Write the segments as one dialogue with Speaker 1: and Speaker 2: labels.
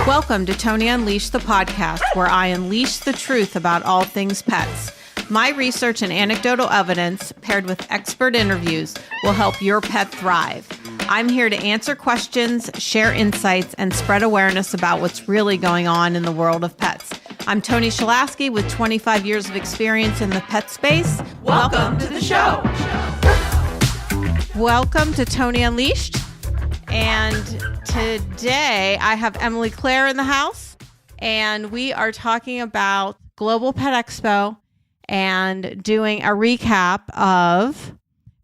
Speaker 1: Welcome to Toni Unleashed, the podcast where I unleash the truth about all things pets. My research and anecdotal evidence, paired with expert interviews, will help your pet thrive. I'm here to answer questions, share insights, and spread awareness about what's really going on in the world of pets. I'm Toni Shelaske with 25 years of experience in the pet space. Welcome to the show. Welcome to Toni Unleashed. And today I have Emily Claire in the house, and we are talking about Global Pet Expo and doing a recap of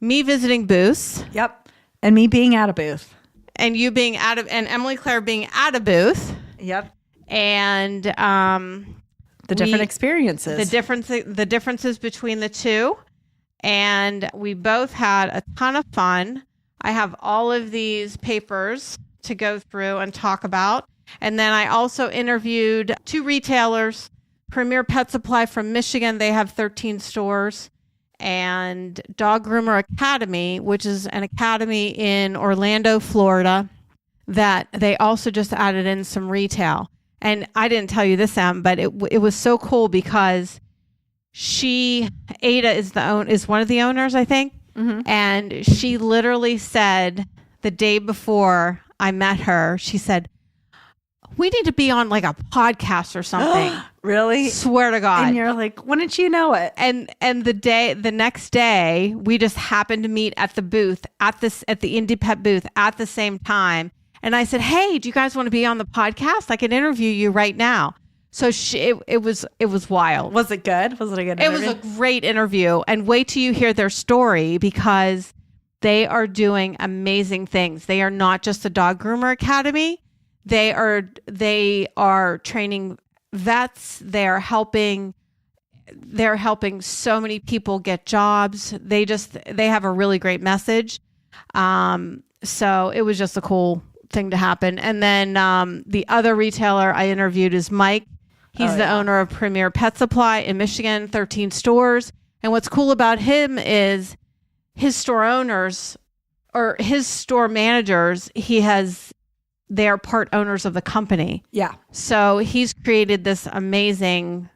Speaker 1: me visiting booths.
Speaker 2: Yep. And me being at a booth.
Speaker 1: And you being and Emily Claire being at a booth.
Speaker 2: Yep.
Speaker 1: And
Speaker 2: the different experiences.
Speaker 1: The differences between the two. And we both had a ton of fun. I have all of these papers to go through and talk about. And then I also interviewed two retailers, Premier Pet Supply from Michigan. They have 13 stores. And Dog Groomer Academy, which is an academy in Orlando, Florida, that they also just added in some retail. And I didn't tell you this, Em, but it was so cool because Ada is one of the owners, I think. Mm-hmm. And she literally said the day before I met her, she said, we need to be on like a podcast or something.
Speaker 2: Really?
Speaker 1: Swear to God.
Speaker 2: And you're like, wouldn't you know it?
Speaker 1: And the next day, we just happened to meet at the booth at the Indie Pet booth at the same time. And I said, hey, do you guys want to be on the podcast? I can interview you right now. So it was wild.
Speaker 2: Was it good? Was it a good interview?
Speaker 1: It was a great interview. And wait till you hear their story, because they are doing amazing things. They are not just a Dog Groomer Academy. They are training vets. They're helping so many people get jobs. They have a really great message. So it was just a cool thing to happen. And then the other retailer I interviewed is Mike. He's the owner of Premier Pet Supply in Michigan, 13 stores. And what's cool about him is his store owners or his store managers, they're part owners of the company. Yeah. So he's created this amazing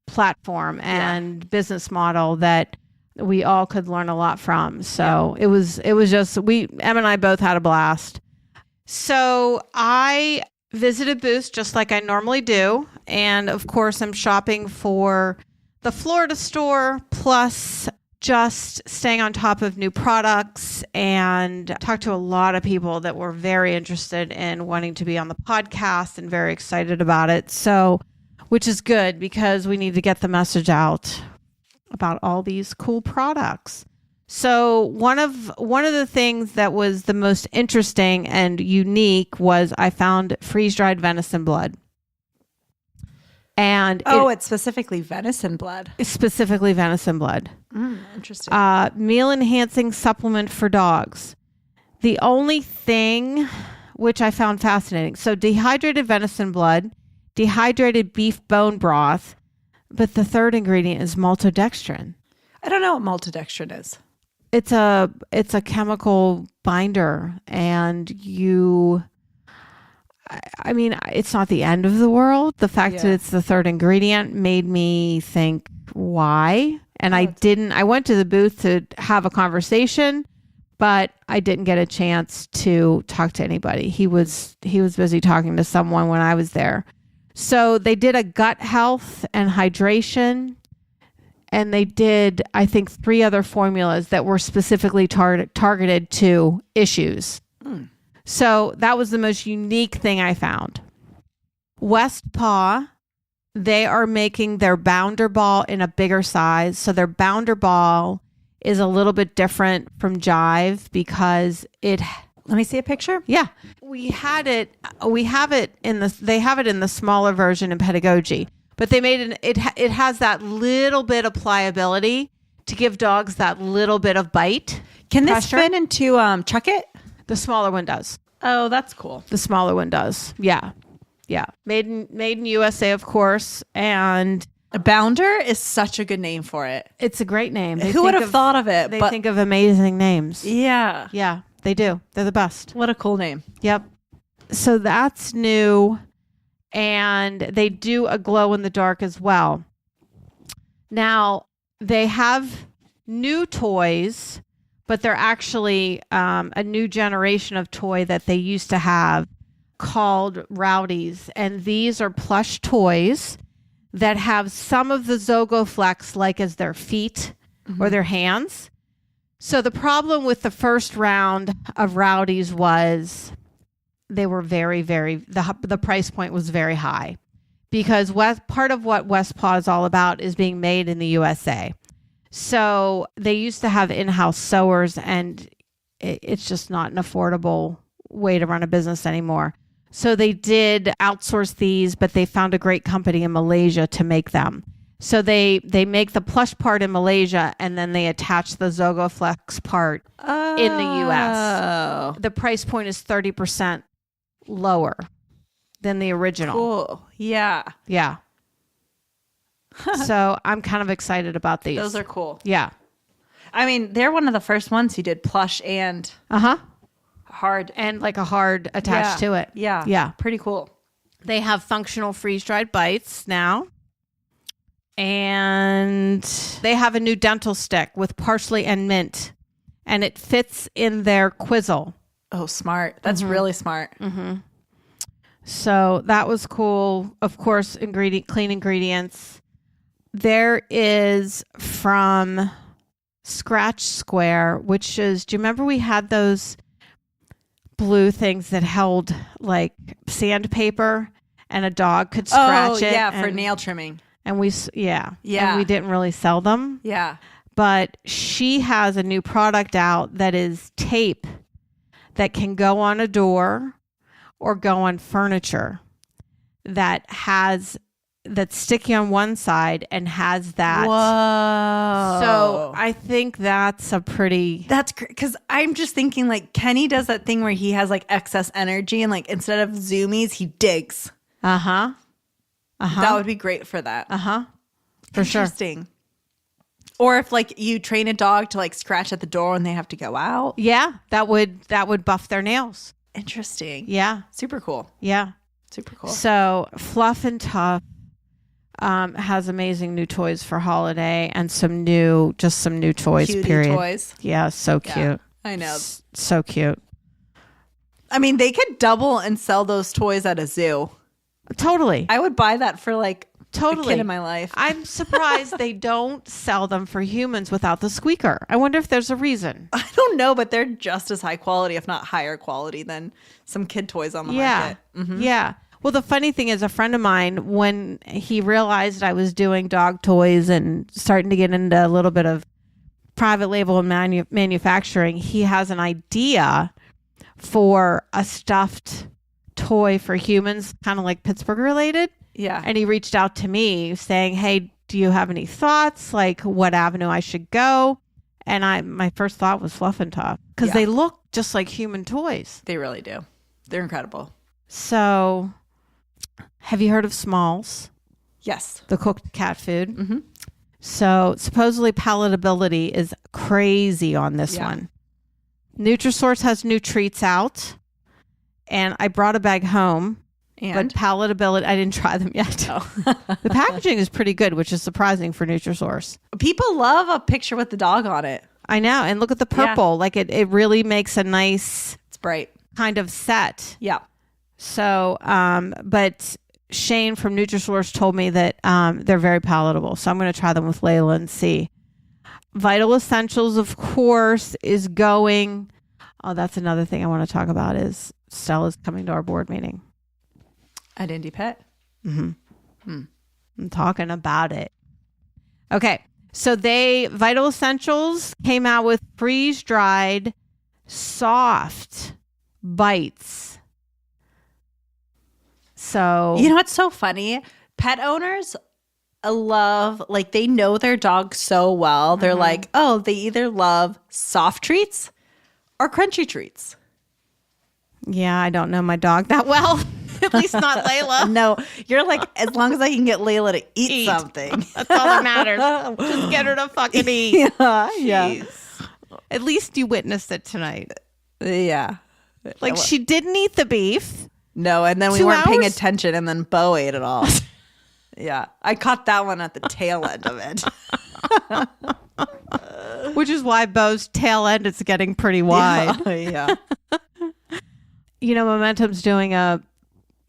Speaker 1: platform and business model that we all could learn a lot from. So it was just, Em and I both had a blast. So I visited booths just like I normally do. And of course, I'm shopping for the Florida store, plus just staying on top of new products, and talked to a lot of people that were very interested in wanting to be on the podcast and very excited about it. So, which is good because we need to get the message out about all these cool products. So one of the things that was the most interesting and unique was I found freeze-dried venison blood. And
Speaker 2: it's specifically venison blood.
Speaker 1: Specifically venison blood.
Speaker 2: Interesting.
Speaker 1: Meal enhancing supplement for dogs. The only thing which I found fascinating. So dehydrated venison blood, dehydrated beef bone broth, but the third ingredient is maltodextrin.
Speaker 2: I don't know what maltodextrin is.
Speaker 1: It's a chemical binder, and I mean, it's not the end of the world. The fact that it's the third ingredient made me think, why? And I went to the booth to have a conversation, but I didn't get a chance to talk to anybody. He was busy talking to someone when I was there. So they did a gut health and hydration, and they did, I think, 3 other formulas that were specifically targeted to issues. So that was the most unique thing I found. West Paw, they are making their Bounder Ball in a bigger size. So their Bounder Ball is a little bit different from Jive because it...
Speaker 2: Let me see a picture.
Speaker 1: Yeah. They have it in the smaller version in Pedagogy, but they made it has that little bit of pliability to give dogs that little bit of bite.
Speaker 2: Can this fit into Chuck It?
Speaker 1: The smaller one does.
Speaker 2: Oh, that's cool.
Speaker 1: The smaller one does. Yeah. Yeah. Made in USA, of course. And
Speaker 2: a Bounder is such a good name for it.
Speaker 1: It's a great name.
Speaker 2: Who would have thought of it?
Speaker 1: They think of amazing names.
Speaker 2: Yeah.
Speaker 1: Yeah, they do. They're the best.
Speaker 2: What a cool name.
Speaker 1: Yep. So that's new. And they do a glow in the dark as well. Now, they have new toys, but they're actually a new generation of toy that they used to have called Rowdies. And these are plush toys that have some of the Zogoflex like as their feet or their hands. So the problem with the first round of Rowdies was they were the price point was very high because part of what Westpaw is all about is being made in the USA. So they used to have in-house sewers, and it's just not an affordable way to run a business anymore. So they did outsource these, but they found a great company in Malaysia to make them. So they make the plush part in Malaysia, and then they attach the Zogoflex part in the US. The price point is 30% lower than the original.
Speaker 2: Cool. Yeah.
Speaker 1: Yeah. So I'm kind of excited about these.
Speaker 2: Those are cool.
Speaker 1: Yeah.
Speaker 2: I mean, they're one of the first ones who did plush and hard.
Speaker 1: And like a hard attached to it.
Speaker 2: Yeah.
Speaker 1: Yeah.
Speaker 2: Pretty cool.
Speaker 1: They have functional freeze-dried bites now. And they have a new dental stick with parsley and mint. And it fits in their quizzle.
Speaker 2: Oh, smart. That's really smart.
Speaker 1: So that was cool. Of course, clean ingredients. There is from Scratch Square, which is, do you remember we had those blue things that held like sandpaper and a dog could scratch it?
Speaker 2: Yeah, for nail trimming.
Speaker 1: And we and we didn't really sell them.
Speaker 2: Yeah.
Speaker 1: But she has a new product out that is tape that can go on a door or go on furniture that's sticky on one side and has that.
Speaker 2: Whoa.
Speaker 1: So I think that's
Speaker 2: That's great. Because I'm just thinking like Kenny does that thing where he has like excess energy and like instead of zoomies, he digs. That would be great for that.
Speaker 1: For sure.
Speaker 2: Interesting. Or if like you train a dog to like scratch at the door and they have to go out.
Speaker 1: Yeah, that would buff their nails.
Speaker 2: Interesting.
Speaker 1: Yeah.
Speaker 2: Super cool.
Speaker 1: Yeah.
Speaker 2: Super cool.
Speaker 1: So Fluff and Tough has amazing new toys for holiday and some new toys,
Speaker 2: Cutie
Speaker 1: period.
Speaker 2: toys.
Speaker 1: Yeah, so cute.
Speaker 2: Yeah, I know.
Speaker 1: So cute.
Speaker 2: I mean, they could double and sell those toys at a zoo.
Speaker 1: Totally.
Speaker 2: I would buy that for like a kid in my life.
Speaker 1: I'm surprised they don't sell them for humans without the squeaker. I wonder if there's a reason.
Speaker 2: I don't know, but they're just as high quality, if not higher quality, than some kid toys on the market.
Speaker 1: Yeah. Well, the funny thing is, a friend of mine, when he realized I was doing dog toys and starting to get into a little bit of private label and manufacturing, he has an idea for a stuffed toy for humans, kind of like Pittsburgh related.
Speaker 2: Yeah.
Speaker 1: And he reached out to me saying, hey, do you have any thoughts? Like what avenue I should go? And my first thought was Fluff and Tough because they look just like human toys.
Speaker 2: They really do. They're incredible.
Speaker 1: So have you heard of Smalls?
Speaker 2: Yes.
Speaker 1: The cooked cat food. So supposedly palatability is crazy on this one. Nutrisource has new treats out. And I brought a bag home. But palatability, I didn't try them yet.
Speaker 2: Oh.
Speaker 1: The packaging is pretty good, which is surprising for Nutrisource.
Speaker 2: People love a picture with the dog on it.
Speaker 1: I know. And look at the purple. Like it really makes a nice...
Speaker 2: It's bright.
Speaker 1: ...kind of set.
Speaker 2: Yeah.
Speaker 1: So, but Shane from Nutrisource told me that they're very palatable. So I'm going to try them with Layla and see. Vital Essentials, of course, is going... Oh, that's another thing I want to talk about is Stella's coming to our board meeting.
Speaker 2: At Indie Pet?
Speaker 1: I'm talking about it. Okay. So Vital Essentials came out with freeze-dried soft bites. So...
Speaker 2: You know what's so funny? Pet owners love, like they know their dog so well. They're like, oh, they either love soft treats or crunchy treats.
Speaker 1: Yeah, I don't know my dog that well. At least not Layla.
Speaker 2: No, you're like, as long as I can get Layla to eat something.
Speaker 1: That's all that matters. Just get her to fucking eat.
Speaker 2: Yeah.
Speaker 1: At least you witnessed it tonight.
Speaker 2: Yeah.
Speaker 1: Like she didn't eat the beef.
Speaker 2: No, and then we
Speaker 1: 2
Speaker 2: weren't paying
Speaker 1: hours?
Speaker 2: attention, and then Bo ate it all. Yeah, I caught that one at the tail end of it.
Speaker 1: Which is why Bo's tail end is getting pretty wide.
Speaker 2: Yeah.
Speaker 1: You know, Momentum's doing a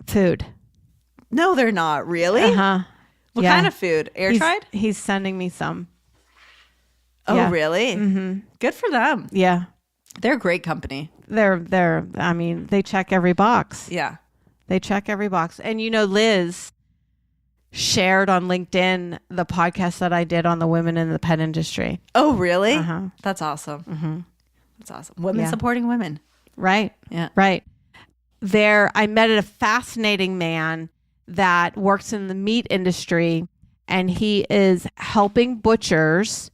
Speaker 1: food.
Speaker 2: No, they're not. Really?
Speaker 1: Uh-huh.
Speaker 2: What kind of food? Air tried?
Speaker 1: He's sending me some.
Speaker 2: Oh,
Speaker 1: Yeah.
Speaker 2: really? Mm-hmm. Good for them.
Speaker 1: Yeah.
Speaker 2: They're a great company.
Speaker 1: I mean, they check every box.
Speaker 2: Yeah.
Speaker 1: They check every box. And you know, Liz shared on LinkedIn the podcast that I did on the women in the pet industry.
Speaker 2: Oh, really?
Speaker 1: Uh-huh.
Speaker 2: That's awesome. Mm-hmm. That's awesome. Women supporting women.
Speaker 1: Right.
Speaker 2: Yeah.
Speaker 1: Right. I met a fascinating man that works in the meat industry, and he is helping butchers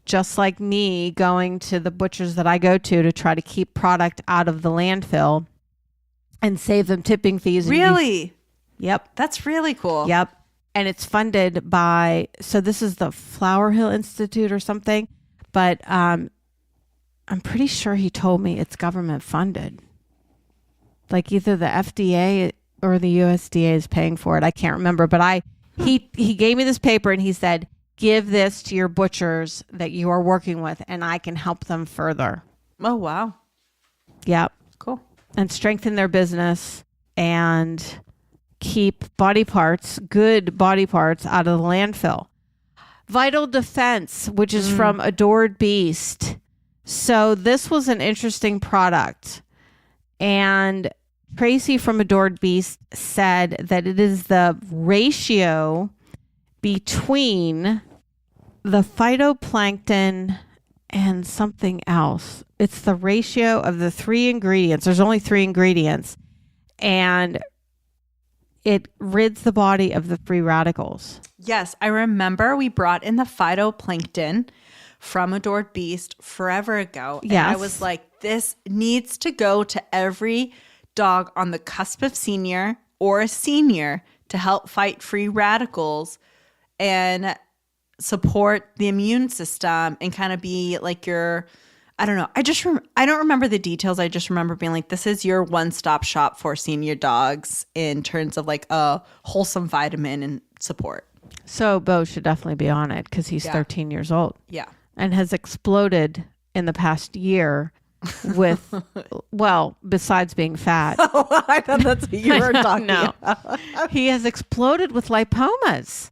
Speaker 1: just like me, going to the butchers that I go to try to keep product out of the landfill and save them tipping fees.
Speaker 2: Really?
Speaker 1: Yep.
Speaker 2: That's really cool.
Speaker 1: Yep. And it's funded by, so this is the Flower Hill Institute or something, but I'm pretty sure he told me it's government funded. Like either the FDA or the USDA is paying for it. I can't remember, but he gave me this paper and he said, give this to your butchers that you are working with and I can help them further.
Speaker 2: Oh, wow.
Speaker 1: Yep.
Speaker 2: Cool.
Speaker 1: And strengthen their business and keep good body parts out of the landfill. Vital Defense, which is from Adored Beast. So this was an interesting product. And Tracy from Adored Beast said that it is the ratio between the phytoplankton and something else. It's the ratio of the 3 ingredients. There's only 3 ingredients. And it rids the body of the free radicals.
Speaker 2: Yes, I remember we brought in the phytoplankton from Adored Beast forever ago. And
Speaker 1: Yes.
Speaker 2: I was like, this needs to go to every dog on the cusp of senior or a senior to help fight free radicals and support the immune system and kind of be like your, I don't know. I don't remember the details. I just remember being like, this is your one-stop shop for senior dogs in terms of like a wholesome vitamin and support.
Speaker 1: So Bo should definitely be on it because he's 13 years old.
Speaker 2: Yeah.
Speaker 1: And has exploded in the past year with, well, besides being fat.
Speaker 2: Oh, I thought that's what you were talking
Speaker 1: No.
Speaker 2: about.
Speaker 1: He has exploded with lipomas.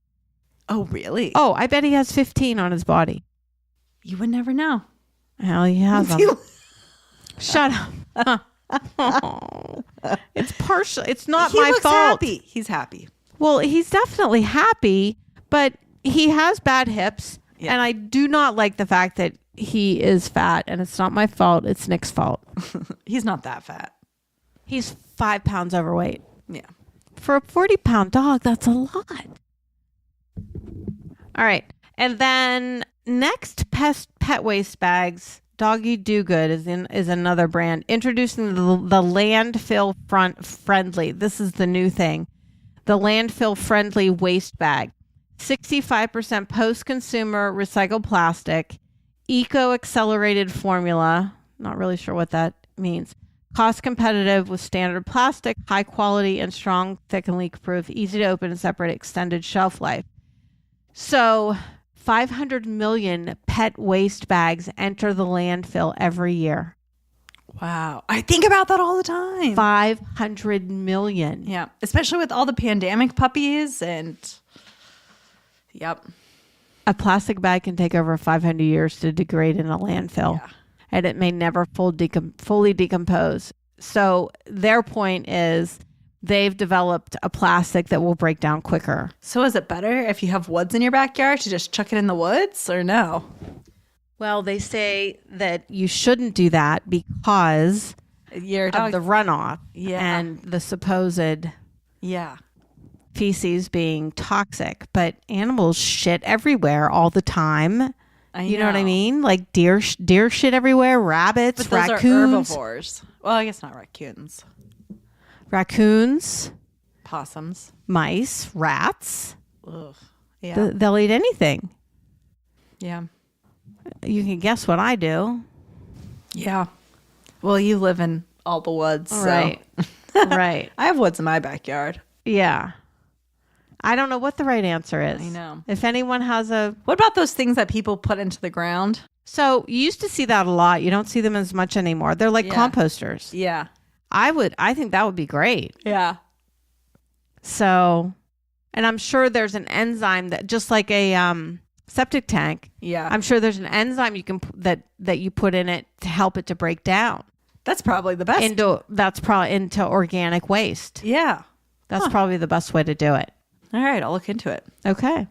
Speaker 2: Oh, really?
Speaker 1: Oh, I bet he has 15 on his body.
Speaker 2: You would never know.
Speaker 1: Hell, he has them. Shut up. Oh. It's partial. It's not my fault.
Speaker 2: Happy. He's happy.
Speaker 1: Well, he's definitely happy, but he has bad hips.
Speaker 2: Yeah.
Speaker 1: And I do not like the fact that he is fat, and it's not my fault. It's Nick's fault.
Speaker 2: He's not that fat.
Speaker 1: He's 5 pounds overweight.
Speaker 2: Yeah.
Speaker 1: For a 40-pound dog, that's a lot. All right. And then next, pet waste bags. Doggy Do Good is another brand. Introducing the landfill friendly. This is the new thing. The landfill friendly waste bag. 65% post-consumer recycled plastic. Eco-accelerated formula. Not really sure what that means. Cost competitive with standard plastic. High quality and strong, thick and leak proof. Easy to open and separate. Extended shelf life. So 500 million pet waste bags enter the landfill every year.
Speaker 2: Wow. I think about that all the time.
Speaker 1: 500 million.
Speaker 2: Yeah. Especially with all the pandemic puppies and yep.
Speaker 1: A plastic bag can take over 500 years to degrade in a landfill.
Speaker 2: Yeah.
Speaker 1: And it may never fully decompose. So their point is they've developed a plastic that will break down quicker.
Speaker 2: So is it better if you have woods in your backyard to just chuck it in the woods or no?
Speaker 1: Well, they say that you shouldn't do that because
Speaker 2: Your
Speaker 1: of
Speaker 2: dog.
Speaker 1: the runoff
Speaker 2: Yeah.
Speaker 1: and the supposed
Speaker 2: Yeah.
Speaker 1: feces being toxic. But animals shit everywhere all the time. You know what I mean? Like deer shit everywhere, rabbits,
Speaker 2: But those
Speaker 1: raccoons.
Speaker 2: are herbivores. Well, I guess not raccoons.
Speaker 1: Raccoons,
Speaker 2: Possums.
Speaker 1: mice, rats.
Speaker 2: Ugh. Yeah.
Speaker 1: They'll eat anything.
Speaker 2: Yeah.
Speaker 1: You can guess what I do.
Speaker 2: Yeah. Well, you live in all the woods. So.
Speaker 1: Right. Right.
Speaker 2: I have woods in my backyard.
Speaker 1: Yeah. I don't know what the right answer is.
Speaker 2: I know.
Speaker 1: If anyone has a...
Speaker 2: What about those things that people put into the ground?
Speaker 1: So you used to see that a lot. You don't see them as much anymore. They're like composters.
Speaker 2: Yeah.
Speaker 1: I think that would be great.
Speaker 2: Yeah.
Speaker 1: So, and I'm sure there's an enzyme that just like a septic tank.
Speaker 2: Yeah.
Speaker 1: I'm sure there's an enzyme you can that you put in it to help it to break down.
Speaker 2: That's probably the best.
Speaker 1: Into organic waste.
Speaker 2: Yeah.
Speaker 1: That's probably the best way to do it.
Speaker 2: All right, I'll look into it.
Speaker 1: Okay.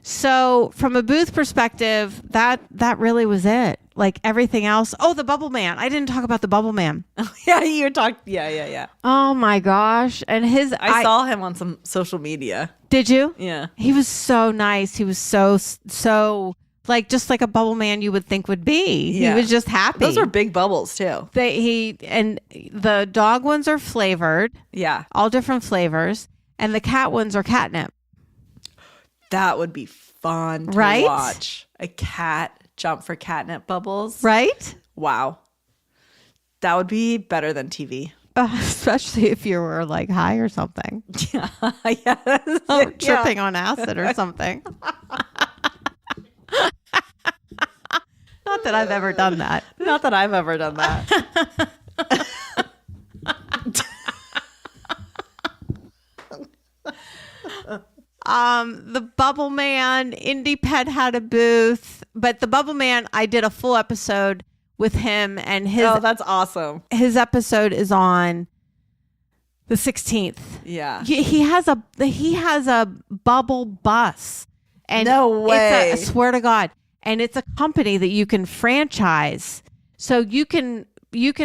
Speaker 1: So from a booth perspective, that really was it. Like everything else. Oh, the Bubble Man. I didn't talk about the Bubble Man.
Speaker 2: Yeah, you talked. Yeah.
Speaker 1: Oh my gosh. And
Speaker 2: I saw him on some social media.
Speaker 1: Did you?
Speaker 2: Yeah.
Speaker 1: He was so nice. He was so like just like a Bubble Man you would think would be.
Speaker 2: Yeah.
Speaker 1: He was just happy.
Speaker 2: Those are big bubbles too.
Speaker 1: And the dog ones are flavored.
Speaker 2: Yeah.
Speaker 1: All different flavors. And the cat ones are catnip.
Speaker 2: That would be fun to watch. A cat jump for catnip bubbles.
Speaker 1: Right?
Speaker 2: Wow. That would be better than TV.
Speaker 1: Especially if you were like high or something.
Speaker 2: Yeah. Yes.
Speaker 1: Or tripping on acid or something. Not that I've ever done that.
Speaker 2: Not that I've ever done that.
Speaker 1: The Bubble Man, Indie Pet had a booth, but the Bubble Man, I did a full episode with him, and
Speaker 2: that's awesome.
Speaker 1: His episode is on the 16th.
Speaker 2: Yeah.
Speaker 1: He has a bubble bus. And
Speaker 2: no way.
Speaker 1: I swear to God. And it's a company that you can franchise. So you can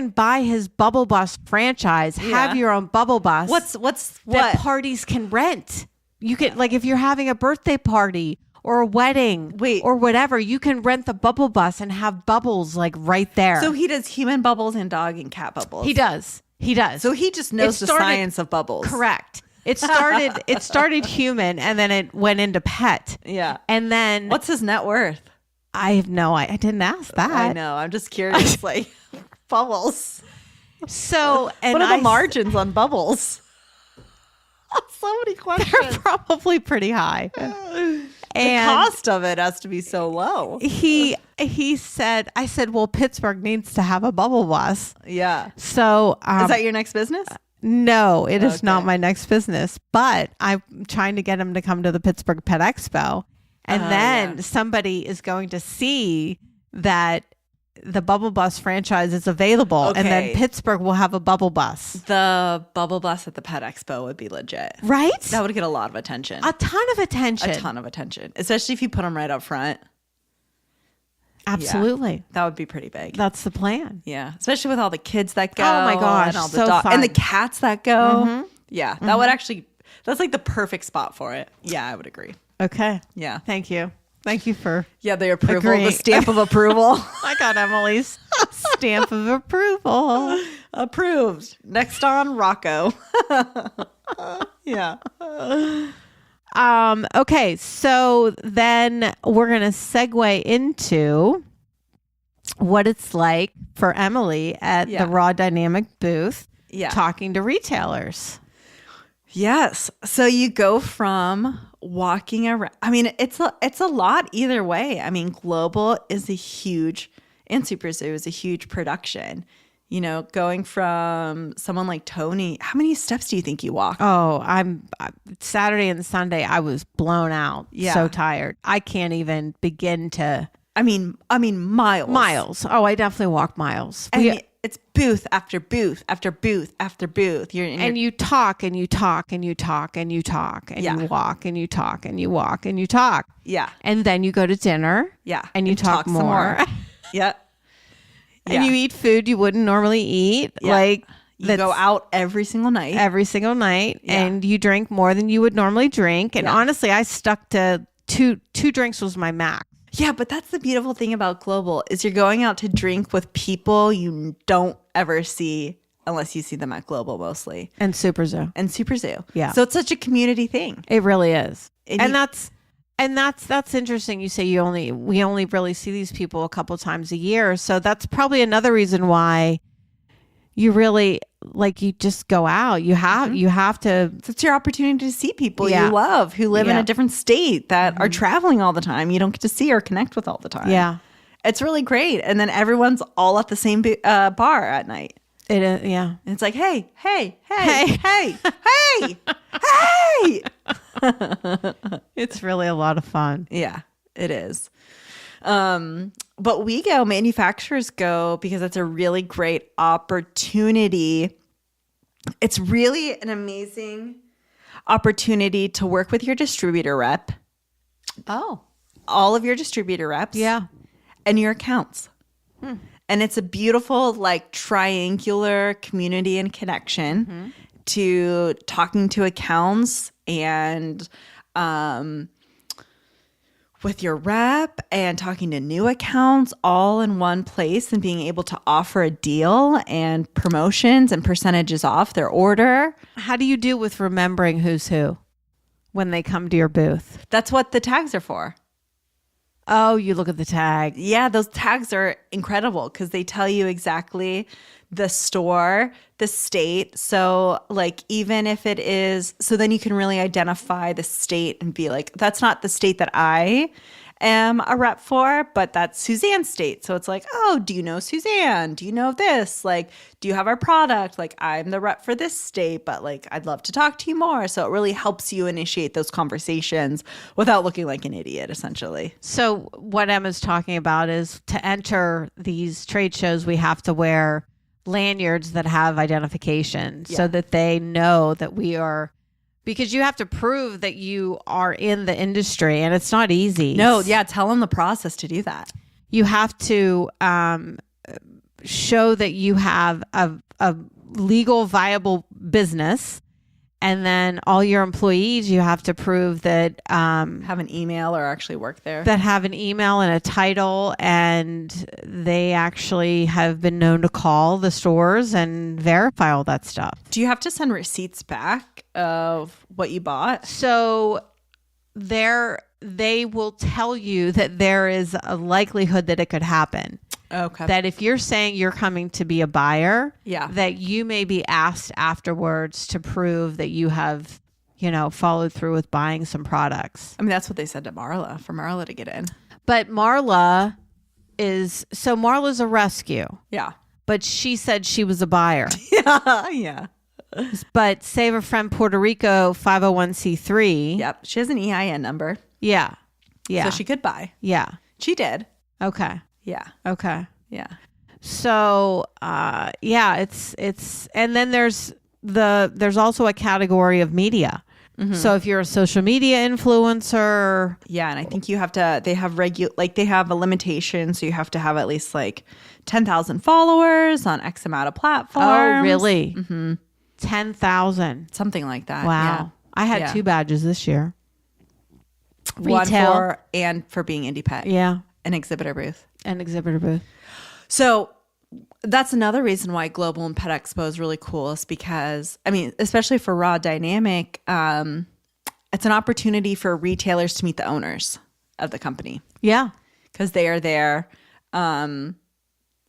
Speaker 1: buy his Bubble Bus franchise, have your own Bubble Bus.
Speaker 2: What
Speaker 1: parties can rent. You can, like, if you're having a birthday party or a wedding or whatever, you can rent the Bubble Bus and have bubbles like right there.
Speaker 2: So he does human bubbles and dog and cat bubbles.
Speaker 1: He does. So
Speaker 2: he just knows the science of bubbles.
Speaker 1: Correct. It started human and then it went into pet.
Speaker 2: Yeah.
Speaker 1: And then
Speaker 2: what's his net worth?
Speaker 1: I have no idea. I didn't ask that.
Speaker 2: I know. I'm just curious. Like bubbles.
Speaker 1: So, and
Speaker 2: what are the margins on bubbles? So many questions.
Speaker 1: They're probably pretty high.
Speaker 2: The cost of it has to be so low.
Speaker 1: He said, I said, well, Pittsburgh needs to have a Bubble Bus.
Speaker 2: Yeah.
Speaker 1: So
Speaker 2: is that your next business?
Speaker 1: No, it is not my next business, but I'm trying to get him to come to the Pittsburgh Pet Expo. And then somebody is going to see that the Bubble Bus franchise is available. Okay. And then Pittsburgh will have a Bubble Bus.
Speaker 2: The Bubble Bus at the Pet Expo would be legit.
Speaker 1: Right?
Speaker 2: That would get a lot of attention.
Speaker 1: A ton of attention.
Speaker 2: Especially if you put them right up front.
Speaker 1: Absolutely.
Speaker 2: Yeah, that would be pretty big.
Speaker 1: That's the plan.
Speaker 2: Yeah. Especially with all the kids that go.
Speaker 1: Oh my gosh.
Speaker 2: And all the
Speaker 1: fun.
Speaker 2: And the cats that go. Mm-hmm. Yeah. That would actually, that's like the perfect spot for it. Yeah, I would agree.
Speaker 1: Okay.
Speaker 2: Yeah.
Speaker 1: Thank you for
Speaker 2: the approval,
Speaker 1: agreeing.
Speaker 2: The stamp of approval.
Speaker 1: I got Emily's stamp of approval.
Speaker 2: Approved. Next on Rocco. Yeah.
Speaker 1: Okay, so then we're going to segue into what it's like for Emily at the Raw Dynamic booth talking to retailers.
Speaker 2: Yes. So you go from walking around. I mean, it's a lot either way. I mean, Global is a huge, and Super Zoo is a huge production. You know, going from someone like Toni, how many steps do you think you walk?
Speaker 1: Oh, Saturday and Sunday, I was blown out. Yeah. So tired. I can't even begin to.
Speaker 2: I mean, miles.
Speaker 1: Miles. Oh, I definitely walk miles.
Speaker 2: It's booth after booth after booth after booth.
Speaker 1: You talk and you talk and you talk and you talk and you walk and you talk and you walk and you talk.
Speaker 2: Yeah.
Speaker 1: And then you go to dinner.
Speaker 2: Yeah.
Speaker 1: And you talk more.
Speaker 2: Yeah.
Speaker 1: And you eat food you wouldn't normally eat. Yeah. Like
Speaker 2: you go out every single night.
Speaker 1: And you drink more than you would normally drink. And honestly, I stuck to two drinks was my max.
Speaker 2: Yeah, but that's the beautiful thing about Global is you're going out to drink with people you don't ever see unless you see them at Global mostly.
Speaker 1: And Super Zoo.
Speaker 2: Yeah. So it's such a community thing.
Speaker 1: It really is. And that's interesting. You say we only really see these people a couple times a year. So that's probably another reason why you really like, you just go out. You have to.
Speaker 2: It's your opportunity to see people
Speaker 1: Yeah.
Speaker 2: you love who live in
Speaker 1: Yeah.
Speaker 2: a different state that are traveling all the time. You don't get to see or connect with all the time.
Speaker 1: Yeah.
Speaker 2: It's really great. And then everyone's all at the same bar at night.
Speaker 1: It is. Yeah.
Speaker 2: And it's like, hey, hey,
Speaker 1: Hey.
Speaker 2: hey, hey, hey, hey.
Speaker 1: It's really a lot of fun.
Speaker 2: Yeah, it is. But we go, manufacturers go, because it's a really great opportunity. It's really an amazing opportunity to work with your distributor rep,
Speaker 1: Oh.
Speaker 2: all of your distributor reps,
Speaker 1: Yeah.
Speaker 2: and your accounts. And it's a beautiful, like, triangular community and connection to talking to accounts and with your rep and talking to new accounts all in one place, and being able to offer a deal and promotions and percentages off their order.
Speaker 1: How do you do with remembering who's who when they come to your booth?
Speaker 2: That's what the tags are for.
Speaker 1: Oh, you look at the tag.
Speaker 2: Yeah, those tags are incredible because they tell you exactly the store, the state. So like, even if it is, so then you can really identify the state and be like, that's not the state that I am a rep for, but that's Suzanne's state. So it's like, oh, do you know Suzanne? Do you know this? Like, do you have our product? Like, I'm the rep for this state, but like, I'd love to talk to you more. So it really helps you initiate those conversations without looking like an idiot, essentially.
Speaker 1: So what Emma's talking about is, to enter these trade shows, we have to wear lanyards that have identification so that they know that we are, because you have to prove that you are in the industry, and it's not easy.
Speaker 2: No, yeah, tell them the process to do that.
Speaker 1: You have to show that you have a legal, viable business, and then all your employees, you have to prove that
Speaker 2: Have an email or actually work there.
Speaker 1: that have an email and a title, and they actually have been known to call the stores and verify all that stuff.
Speaker 2: Do you have to send receipts back of what you bought?
Speaker 1: So they will tell you that there is a likelihood that it could happen.
Speaker 2: Okay.
Speaker 1: That if you're saying you're coming to be a buyer,
Speaker 2: Yeah.
Speaker 1: that you may be asked afterwards to prove that you have, followed through with buying some products.
Speaker 2: I mean, that's what they said to Marla, for Marla to get in.
Speaker 1: But Marla's a rescue,
Speaker 2: Yeah.
Speaker 1: but she said she was a buyer.
Speaker 2: Yeah.
Speaker 1: But Save a Friend Puerto Rico 501c3.
Speaker 2: Yep. She has an EIN number.
Speaker 1: Yeah. Yeah.
Speaker 2: So she could buy.
Speaker 1: Yeah.
Speaker 2: She did.
Speaker 1: Okay.
Speaker 2: Yeah.
Speaker 1: Okay.
Speaker 2: Yeah.
Speaker 1: So, it's, and then there's also a category of media. So if you're a social media influencer.
Speaker 2: Yeah. And I think you have to, they have they have a limitation. So you have to have at least like 10,000 followers on X amount of platforms.
Speaker 1: Oh, really? 10,000.
Speaker 2: Something like that.
Speaker 1: Wow.
Speaker 2: Yeah.
Speaker 1: I had 2 badges this year.
Speaker 2: One
Speaker 1: Retail.
Speaker 2: for being indie pet.
Speaker 1: Yeah.
Speaker 2: An exhibitor booth.
Speaker 1: An exhibitor booth.
Speaker 2: So that's another reason why Global and Pet Expo is really cool, is because, I mean, especially for Raw Dynamic, it's an opportunity for retailers to meet the owners of the company
Speaker 1: Yeah.
Speaker 2: because they are there.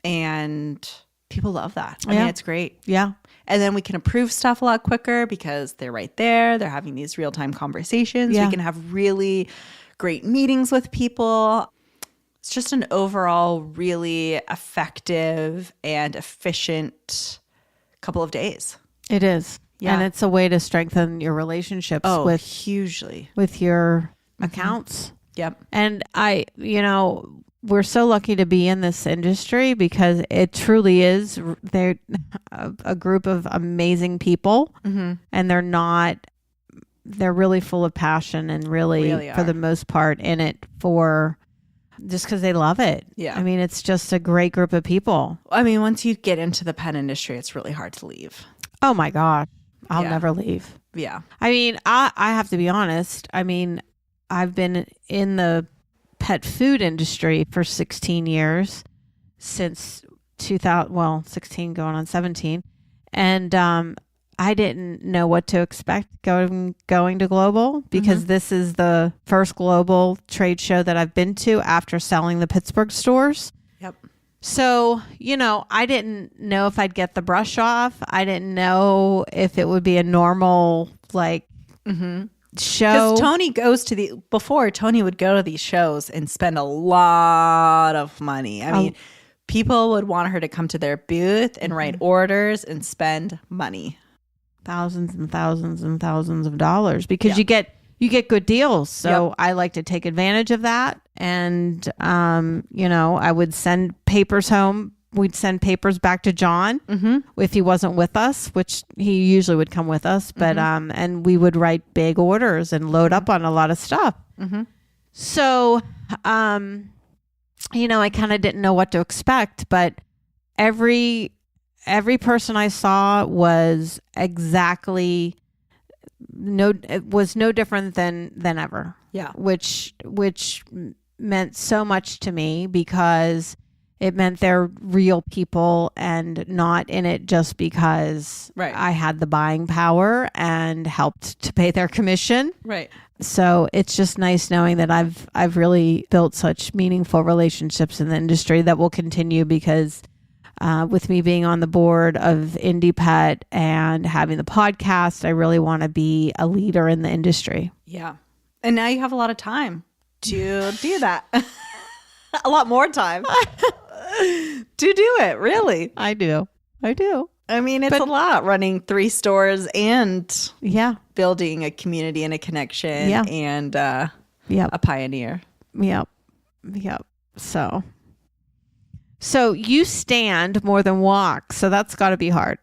Speaker 2: And people love that. I
Speaker 1: Yeah.
Speaker 2: mean, it's great.
Speaker 1: Yeah.
Speaker 2: And then we can approve stuff a lot quicker because they're right there. They're having these real-time conversations.
Speaker 1: Yeah.
Speaker 2: We can have really great meetings with people. It's just an overall really effective and efficient couple of days.
Speaker 1: It is.
Speaker 2: Yeah.
Speaker 1: And it's a way to strengthen your relationships
Speaker 2: hugely.
Speaker 1: with your accounts.
Speaker 2: Yep.
Speaker 1: And we're so lucky to be in this industry because it truly is, they're a group of amazing people, and they're really full of passion and really for the most part in it for just because they love it.
Speaker 2: Yeah.
Speaker 1: I mean, it's just a great group of people.
Speaker 2: I mean, once you get into the pet industry, it's really hard to leave.
Speaker 1: Oh my God. I'll
Speaker 2: Yeah.
Speaker 1: never leave.
Speaker 2: Yeah.
Speaker 1: I mean, I have to be honest. I mean, I've been in the pet food industry for 16 years, since 16 going on 17. And I didn't know what to expect going to Global, because this is the first global trade show that I've been to after selling the Pittsburgh stores.
Speaker 2: Yep.
Speaker 1: So, I didn't know if I'd get the brush off. I didn't know if it would be a normal show.
Speaker 2: Because before Toni would go to these shows and spend a lot of money. I mean, people would want her to come to their booth and write orders and spend money.
Speaker 1: Thousands and thousands and thousands of dollars because you get good deals. So I like to take advantage of that. And, I would send papers home. We'd send papers back to John if he wasn't with us, which he usually would come with us. But, and we would write big orders and load up on a lot of stuff. So, I kind of didn't know what to expect, but every person I saw was no different than ever.
Speaker 2: Yeah.
Speaker 1: Which meant so much to me because it meant they're real people and not in it just because I had the buying power and helped to pay their commission.
Speaker 2: Right.
Speaker 1: So it's just nice knowing that I've really built such meaningful relationships in the industry that will continue because with me being on the board of Indie Pet and having the podcast, I really want to be a leader in the industry.
Speaker 2: Yeah. And now you have a lot of time to do that. A lot more time to do it, really.
Speaker 1: I do.
Speaker 2: I mean, it's a lot running 3 stores and building a community and a connection and a pioneer.
Speaker 1: Yep. So you stand more than walk. So that's got to be hard.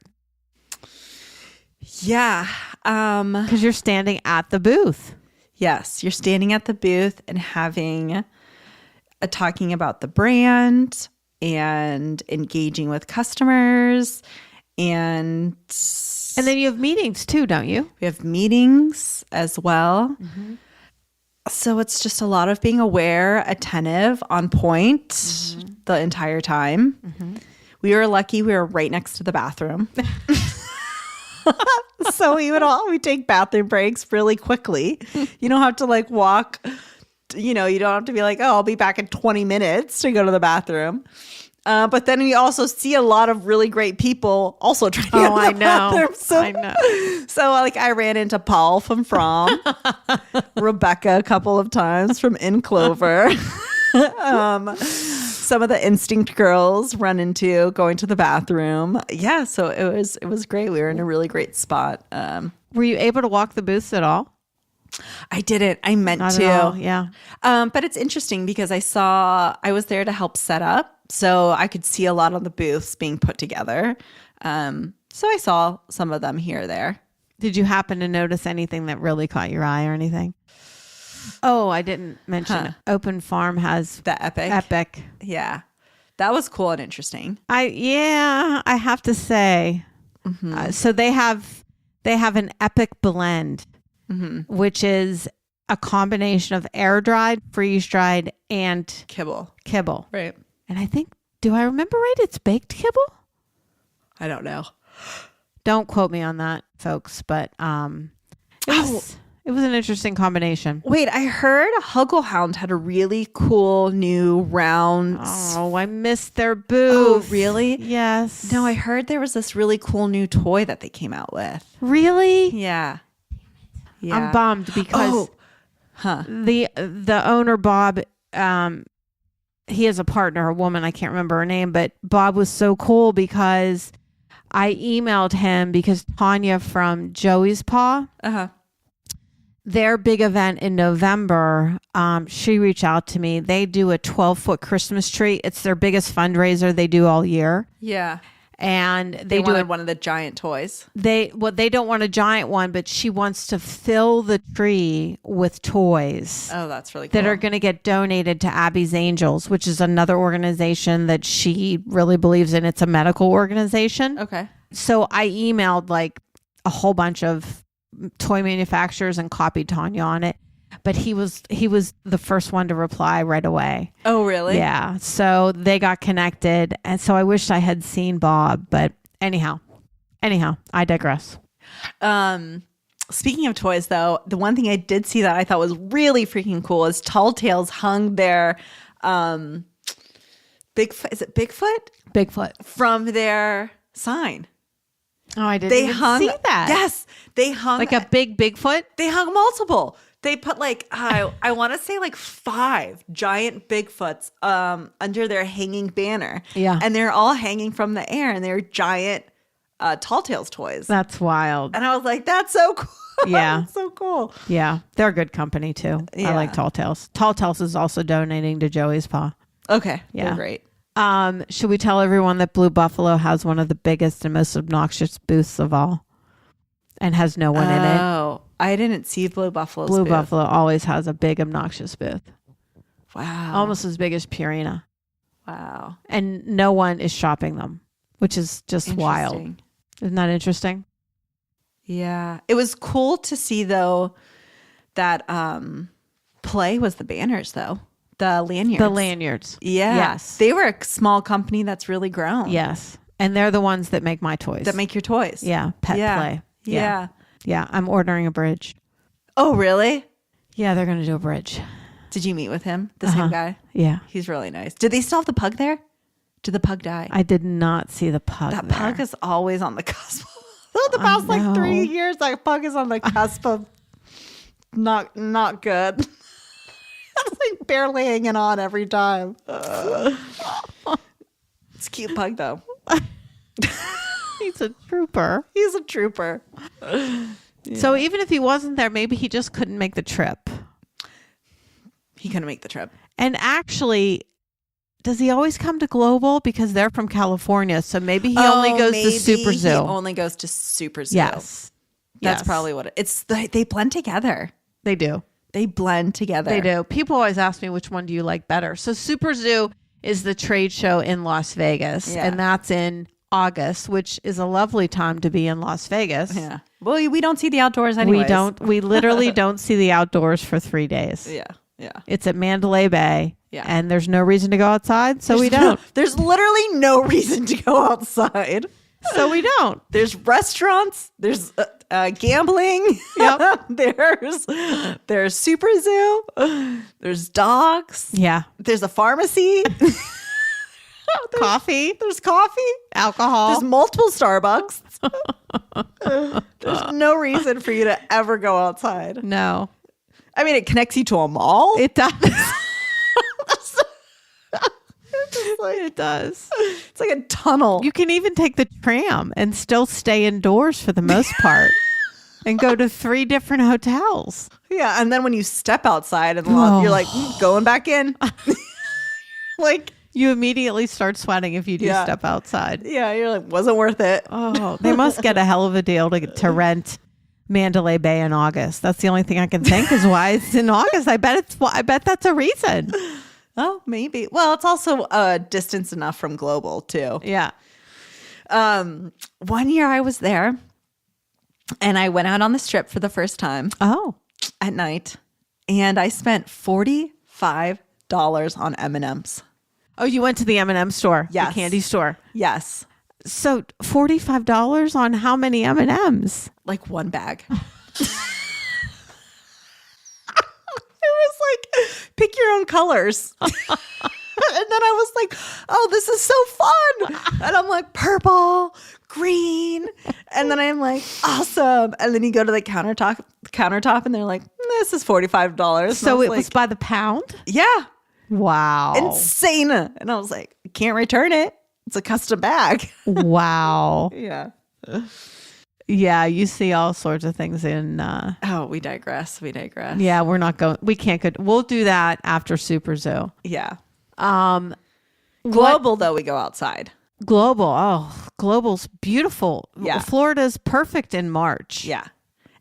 Speaker 2: Yeah.
Speaker 1: Because you're standing at the booth.
Speaker 2: Yes. You're standing at the booth and talking about the brand and engaging with customers. And
Speaker 1: then you have meetings too, don't you?
Speaker 2: We have meetings as well. So it's just a lot of being aware, attentive, on point the entire time. We were lucky we were right next to the bathroom. So we take bathroom breaks really quickly. You don't have to walk, you don't have to be like, oh, I'll be back in 20 minutes to go to the bathroom. But then we also see a lot of really great people also trying to go to the bathroom.
Speaker 1: I know.
Speaker 2: So I ran into Paul from Rebecca a couple of times from In Clover. Some of the Instinct girls run into going to the bathroom. Yeah, so it was great. We were in a really great spot.
Speaker 1: Were you able to walk the booths at all?
Speaker 2: I didn't. I meant
Speaker 1: Not
Speaker 2: to.
Speaker 1: at all, yeah.
Speaker 2: But it's interesting because I was there to help set up. So I could see a lot of the booths being put together. So I saw some of them here or there.
Speaker 1: Did you happen to notice anything that really caught your eye or anything? Oh, I didn't mention Open Farm has
Speaker 2: the Epic. Yeah. That was cool and interesting.
Speaker 1: I have to say. So they have an Epic blend, which is a combination of air dried, freeze dried, and
Speaker 2: kibble.
Speaker 1: Right. And I think, do I remember right? It's baked kibble?
Speaker 2: I don't know.
Speaker 1: Don't quote me on that, folks. But it was an interesting combination.
Speaker 2: Wait, I heard Hugglehound had a really cool new round.
Speaker 1: Oh, I missed their booth.
Speaker 2: Oh, really?
Speaker 1: Yes.
Speaker 2: No, I heard there was this really cool new toy that they came out with.
Speaker 1: Really?
Speaker 2: Yeah.
Speaker 1: I'm bummed because the owner, Bob, he has a partner, a woman, I can't remember her name, but Bob was so cool because I emailed him because Tanya from Joey's Paw, their big event in November, she reached out to me. They do a 12-foot Christmas tree. It's their biggest fundraiser they do all year.
Speaker 2: Yeah.
Speaker 1: And
Speaker 2: they wanted one of the giant toys.
Speaker 1: They don't want a giant one, but she wants to fill the tree with toys.
Speaker 2: Oh, that's really cool.
Speaker 1: That are going to get donated to Abby's Angels, which is another organization that she really believes in. It's a medical organization.
Speaker 2: Okay.
Speaker 1: So I emailed a whole bunch of toy manufacturers and copied Tanya on it. But he was the first one to reply right away.
Speaker 2: Oh, really?
Speaker 1: Yeah. So they got connected. And so I wish I had seen Bob. But anyhow, I digress.
Speaker 2: Speaking of toys, though, the one thing I did see that I thought was really freaking cool is Tall Tales hung Bigfoot. Is it Bigfoot?
Speaker 1: Bigfoot.
Speaker 2: From their sign.
Speaker 1: Oh, I didn't
Speaker 2: They
Speaker 1: even
Speaker 2: hung.
Speaker 1: see that.
Speaker 2: Yes. They hung.
Speaker 1: Like a big Bigfoot?
Speaker 2: They hung multiple. They put like, I want to say like 5 giant Bigfoots under their hanging banner.
Speaker 1: Yeah.
Speaker 2: And they're all hanging from the air and they're giant Tall Tales toys.
Speaker 1: That's wild.
Speaker 2: And I was like, that's so cool.
Speaker 1: Yeah.
Speaker 2: That's so cool.
Speaker 1: Yeah. They're good company too.
Speaker 2: Yeah.
Speaker 1: I like Tall Tales. Tall Tales is also donating to Joey's Paw.
Speaker 2: Okay.
Speaker 1: Yeah.
Speaker 2: They're great.
Speaker 1: Should we tell everyone that Blue Buffalo has one of the biggest and most obnoxious booths of all and has no one in it?
Speaker 2: Oh, I didn't see Blue Buffalo's
Speaker 1: Blue
Speaker 2: booth.
Speaker 1: Buffalo always has a big obnoxious booth.
Speaker 2: Wow.
Speaker 1: Almost as big as Purina.
Speaker 2: Wow.
Speaker 1: And no one is shopping them, which is just wild.
Speaker 2: Interesting.
Speaker 1: Isn't that interesting?
Speaker 2: Yeah. It was cool to see though that Play was the banners though. The lanyards.
Speaker 1: The lanyards.
Speaker 2: Yeah.
Speaker 1: Yes.
Speaker 2: They were a small company that's really grown.
Speaker 1: Yes. And they're the ones that make my toys.
Speaker 2: That make your toys.
Speaker 1: Yeah. Pet
Speaker 2: Yeah.
Speaker 1: Play.
Speaker 2: Yeah.
Speaker 1: Yeah. I'm ordering a bridge.
Speaker 2: Oh, really?
Speaker 1: Yeah. They're going to do a bridge.
Speaker 2: Did you meet with him? The same guy?
Speaker 1: Yeah.
Speaker 2: He's really nice. Did they still have the pug there? Did the pug die?
Speaker 1: I did not see the pug.
Speaker 2: That
Speaker 1: there.
Speaker 2: pug is always on the cusp. The past like 3 years, that pug is on the cusp of not good. It's like barely hanging on every time. It's a cute pug though.
Speaker 1: He's a trooper.
Speaker 2: He's a trooper.
Speaker 1: So even if he wasn't there, maybe he just couldn't make the trip.
Speaker 2: He couldn't make the trip.
Speaker 1: And actually, does he always come to Global? Because they're from California. So maybe he only goes to Super Zoo.
Speaker 2: He only goes to Super Zoo.
Speaker 1: Yes.
Speaker 2: That's
Speaker 1: Yes.
Speaker 2: probably what it's. They blend together.
Speaker 1: They do.
Speaker 2: They blend together.
Speaker 1: They do. People always ask me which one do you like better. So Super Zoo is the trade show in Las Vegas.
Speaker 2: Yeah.
Speaker 1: And that's in August, which is a lovely time to be in Las Vegas.
Speaker 2: Yeah. Well, we don't see the outdoors anyways.
Speaker 1: We literally don't see the outdoors for 3 days.
Speaker 2: Yeah. Yeah.
Speaker 1: It's at Mandalay Bay.
Speaker 2: Yeah.
Speaker 1: And there's no reason to go outside. So we don't.
Speaker 2: There's literally no reason to go outside.
Speaker 1: So we don't.
Speaker 2: There's restaurants. There's gambling.
Speaker 1: Yep.
Speaker 2: There's Super Zoo. There's dogs.
Speaker 1: Yeah.
Speaker 2: There's a pharmacy.
Speaker 1: Coffee.
Speaker 2: There's coffee.
Speaker 1: Alcohol.
Speaker 2: There's multiple Starbucks. There's no reason for you to ever go outside.
Speaker 1: No.
Speaker 2: I mean, it connects you to a mall.
Speaker 1: It does.
Speaker 2: It does. It's like a tunnel.
Speaker 1: You can even take the tram and still stay indoors for the most part and go to 3 different hotels.
Speaker 2: Yeah. And then when you step outside and you're like, going back in. Like,
Speaker 1: you immediately start sweating if you do step outside.
Speaker 2: yeah, you're like, wasn't worth it.
Speaker 1: Oh, they must get a hell of a deal to rent Mandalay Bay in August. That's the only thing I can think is why it's in August. I bet that's a reason.
Speaker 2: Oh, maybe. Well, it's also distance enough from Global too.
Speaker 1: Yeah.
Speaker 2: 1 year I was there and I went out on the strip for the first time
Speaker 1: Oh.
Speaker 2: at night and I spent $45 on M&Ms.
Speaker 1: Oh, you went to the M&M store.
Speaker 2: Yes.
Speaker 1: The candy store.
Speaker 2: Yes.
Speaker 1: So $45 on how many M&Ms?
Speaker 2: Like 1 bag. It was like, pick your own colors. And then I was like, oh, this is so fun. And I'm like, purple, green. And then I'm like, awesome. And then you go to the countertop and they're like, this is $45.
Speaker 1: So it was
Speaker 2: like,
Speaker 1: by the pound?
Speaker 2: yeah,
Speaker 1: Wow.
Speaker 2: insane. And I was like, can't return it. It's a custom bag.
Speaker 1: Wow.
Speaker 2: Yeah.
Speaker 1: Yeah, you see all sorts of things in
Speaker 2: Oh, we digress.
Speaker 1: yeah, we're not going we can't go we'll do that after Super Zoo.
Speaker 2: Yeah.
Speaker 1: Global
Speaker 2: Global, though, we go outside.
Speaker 1: Global's beautiful.
Speaker 2: Yeah.
Speaker 1: Florida's perfect in March.
Speaker 2: Yeah.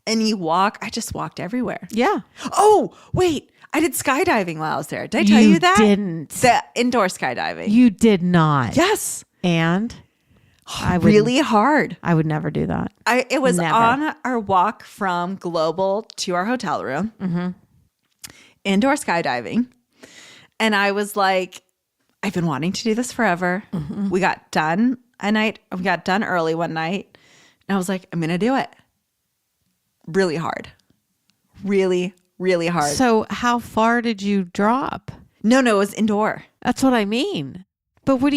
Speaker 2: And you walk. I just walked everywhere.
Speaker 1: Yeah.
Speaker 2: Oh, wait. I did skydiving while I was there. Did I tell you that?
Speaker 1: Didn't.
Speaker 2: The indoor skydiving.
Speaker 1: You did not.
Speaker 2: Yes.
Speaker 1: And
Speaker 2: Really hard.
Speaker 1: I would never do that.
Speaker 2: It was
Speaker 1: Never.
Speaker 2: on our walk from Global to our hotel room. Mm-hmm. Indoor skydiving. And I was like, I've been wanting to do this forever. Mm-hmm. We got done early one night. And I was like, I'm going to do it. Really hard. Really, really hard.
Speaker 1: So how far did you drop?
Speaker 2: No, it was indoor.
Speaker 1: That's what I mean. But what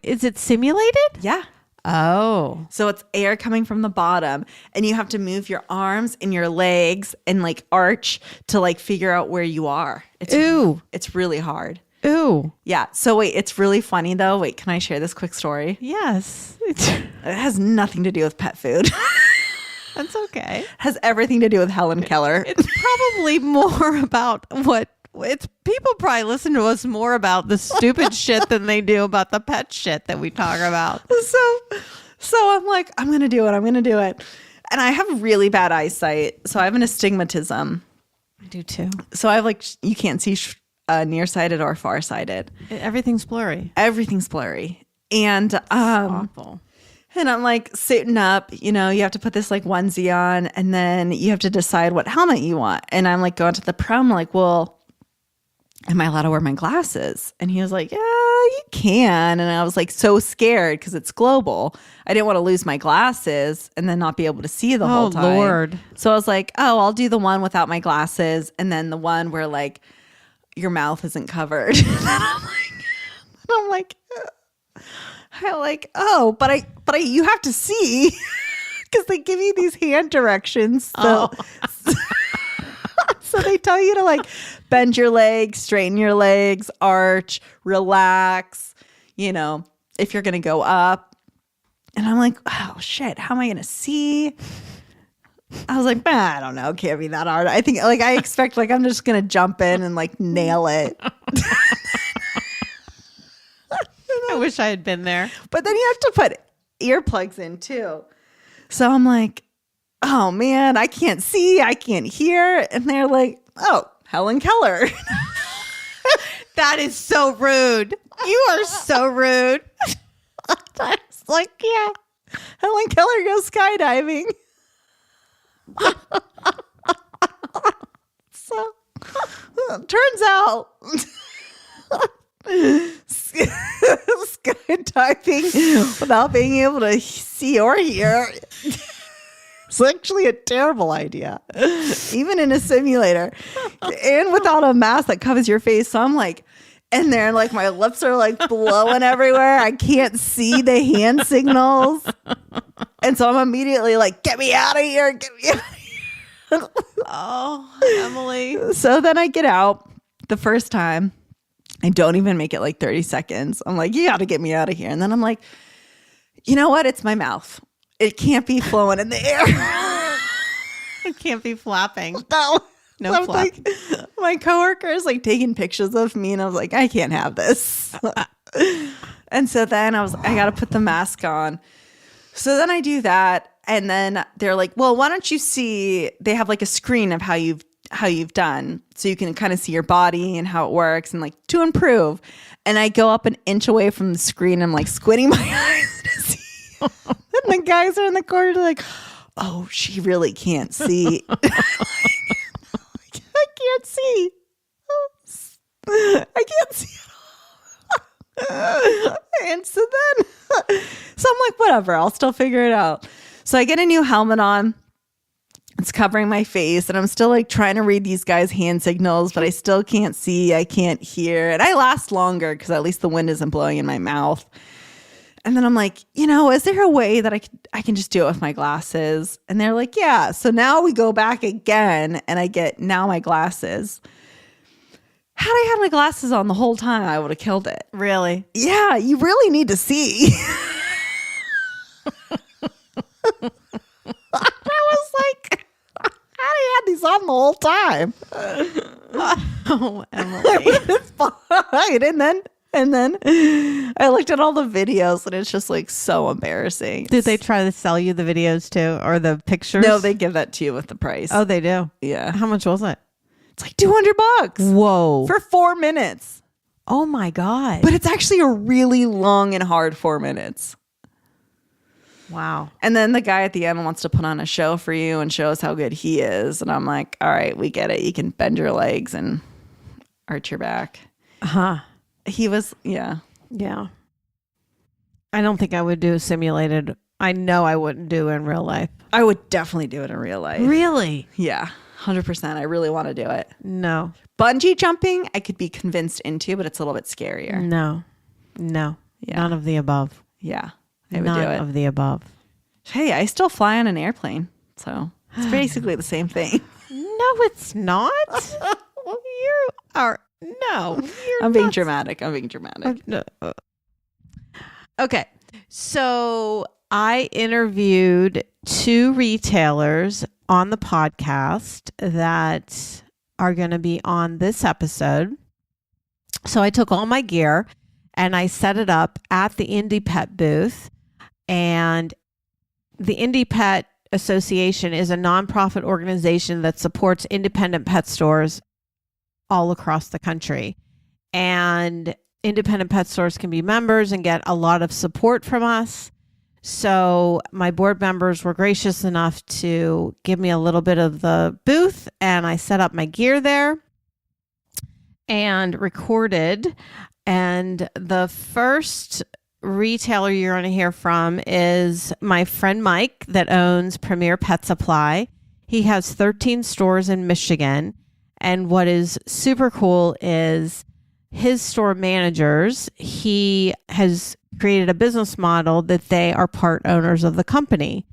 Speaker 1: is it simulated?
Speaker 2: Yeah.
Speaker 1: Oh.
Speaker 2: So it's air coming from the bottom, and you have to move your arms and your legs and like arch to like figure out where you are. It's really hard.
Speaker 1: Ooh.
Speaker 2: Yeah. So wait, it's really funny though. Wait, can I share this quick story?
Speaker 1: Yes.
Speaker 2: It has nothing to do with pet food.
Speaker 1: That's okay.
Speaker 2: It has everything to do with Helen Keller.
Speaker 1: It's probably more about people probably listen to us more about the stupid shit than they do about the pet shit that we talk about.
Speaker 2: So I'm like, I'm going to do it. I'm going to do it. And I have really bad eyesight. So I have an astigmatism.
Speaker 1: I do too.
Speaker 2: So I have like, you can't see nearsighted or farsighted.
Speaker 1: Everything's blurry.
Speaker 2: Everything's blurry. And
Speaker 1: Awful.
Speaker 2: And I'm like suiting up, you have to put this like onesie on, and then you have to decide what helmet you want. And I'm like going to the pro. I'm like, well, am I allowed to wear my glasses? And he was like, yeah, you can. And I was like so scared because it's global. I didn't want to lose my glasses and then not be able to see the whole time. Oh,
Speaker 1: Lord.
Speaker 2: So I was like, oh, I'll do the one without my glasses, and then the one where like your mouth isn't covered. And I'm like, oh, but I you have to see because they give you these hand directions. So, so they tell you to like bend your legs, straighten your legs, arch, relax, if you're going to go up. And I'm like, oh shit, how am I going to see? I was like, I don't know. It can't be that hard. I think I expect like I'm just going to jump in and like nail it.
Speaker 1: I wish I had been there.
Speaker 2: But then you have to put earplugs in too. So I'm like, oh man, I can't see, I can't hear. And they're like, oh, Helen Keller.
Speaker 1: That is so rude. You are so rude.
Speaker 2: I was like, yeah, Helen Keller goes skydiving. So turns out skydiving without being able to see or hear is actually a terrible idea, even in a simulator, and without a mask that covers your face. So I'm like in there, and like my lips are like blowing everywhere. I can't see the hand signals, and so I'm immediately like, get me out of here, get me out of here.
Speaker 1: Oh, Emily.
Speaker 2: So then I get out the first time. I don't even make it like 30 seconds. I'm like, you got to get me out of here. And then I'm like, you know what? It's my mouth. It can't be flowing in the air.
Speaker 1: It can't be flapping.
Speaker 2: No
Speaker 1: flap.
Speaker 2: Like, my coworker is like taking pictures of me, and I was like, I can't have this. And so then I got to put the mask on. So then I do that. And then they're like, well, why don't you see, they have like a screen of how you've done, so you can kind of see your body and how it works and like to improve. And I go up an inch away from the screen. I'm like squinting my eyes to see. And the guys are in the corner like, oh, she really can't see. I can't see. I can't see at all. And so I'm like, whatever, I'll still figure it out. So I get a new helmet on. It's covering my face, and I'm still like trying to read these guys' hand signals, but I still can't see. I can't hear. And I last longer because at least the wind isn't blowing in my mouth. And then I'm like, is there a way that I can just do it with my glasses? And they're like, yeah. So now we go back again, and I get now my glasses. Had I had my glasses on the whole time, I would have killed it.
Speaker 1: Really?
Speaker 2: Yeah, you really need to see. I was like, how do you have these on the whole time?
Speaker 1: Oh, Emily.
Speaker 2: It's fine. And then I looked at all the videos, and it's just like so embarrassing.
Speaker 1: Did they try to sell you the videos too, or the pictures?
Speaker 2: No, they give that to you with the price.
Speaker 1: Oh, they do?
Speaker 2: Yeah.
Speaker 1: How much was it?
Speaker 2: It's like $200.
Speaker 1: Whoa.
Speaker 2: For 4 minutes.
Speaker 1: Oh my God.
Speaker 2: But it's actually a really long and hard 4 minutes.
Speaker 1: Wow.
Speaker 2: And then the guy at the end wants to put on a show for you and show us how good he is. And I'm like, all right, we get it. You can bend your legs and arch your back.
Speaker 1: Uh-huh.
Speaker 2: He was, yeah.
Speaker 1: Yeah. I don't think I would do simulated. I know I wouldn't do in real life.
Speaker 2: I would definitely do it in real life.
Speaker 1: Really?
Speaker 2: Yeah, 100%. I really want to do it.
Speaker 1: No.
Speaker 2: Bungee jumping, I could be convinced into, but it's a little bit scarier.
Speaker 1: No.
Speaker 2: Yeah.
Speaker 1: None of the above.
Speaker 2: Yeah. I would do
Speaker 1: None
Speaker 2: it.
Speaker 1: of the above.
Speaker 2: Hey, I still fly on an airplane. So it's basically the same thing.
Speaker 1: No, it's not. You are no. You're
Speaker 2: I'm being
Speaker 1: not.
Speaker 2: dramatic.
Speaker 1: No. Okay. So I interviewed 2 retailers on the podcast that are going to be on this episode. So I took all my gear and I set it up at the Indie Pet booth. And the Indie Pet Association is a nonprofit organization that supports independent pet stores all across the country. And independent pet stores can be members and get a lot of support from us. So my board members were gracious enough to give me a little bit of the booth, and I set up my gear there and recorded. And the first retailer you're going to hear from is my friend Mike that owns Premier Pet Supply. He has 13 stores in Michigan. And what is super cool is his store managers, he has created a business model that they are part owners of the company.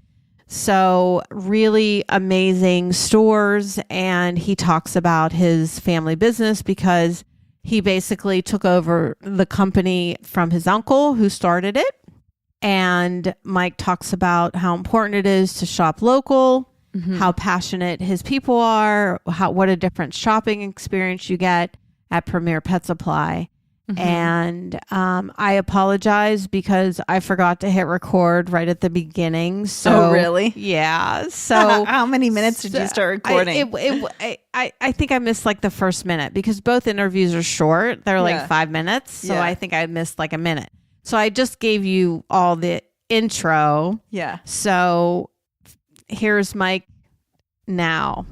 Speaker 1: So really amazing stores. And he talks about his family business because he basically took over the company from his uncle who started it. And Mike talks about how important it is to shop local, how passionate his people are, what a different shopping experience you get at Premier Pet Supply. And I apologize because I forgot to hit record right at the beginning. So,
Speaker 2: Oh, really?
Speaker 1: Yeah. So
Speaker 2: how many minutes did you start recording?
Speaker 1: I think I missed like the first minute because both interviews are short. They're like 5 minutes. So I think I missed like a minute. So I just gave you all the intro.
Speaker 2: Yeah.
Speaker 1: So here's Mike now.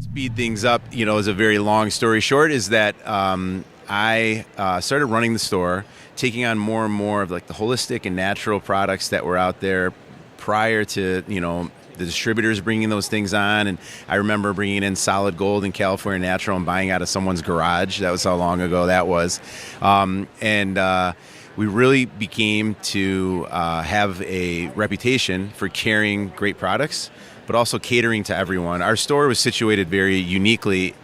Speaker 3: Speed things up, is a very long story short, is that I started running the store, taking on more and more of like the holistic and natural products that were out there prior to, the distributors bringing those things on. And I remember bringing in Solid Gold and California Natural and buying out of someone's garage. That was how long ago that was. We really became to have a reputation for carrying great products, but also catering to everyone. Our store was situated very uniquely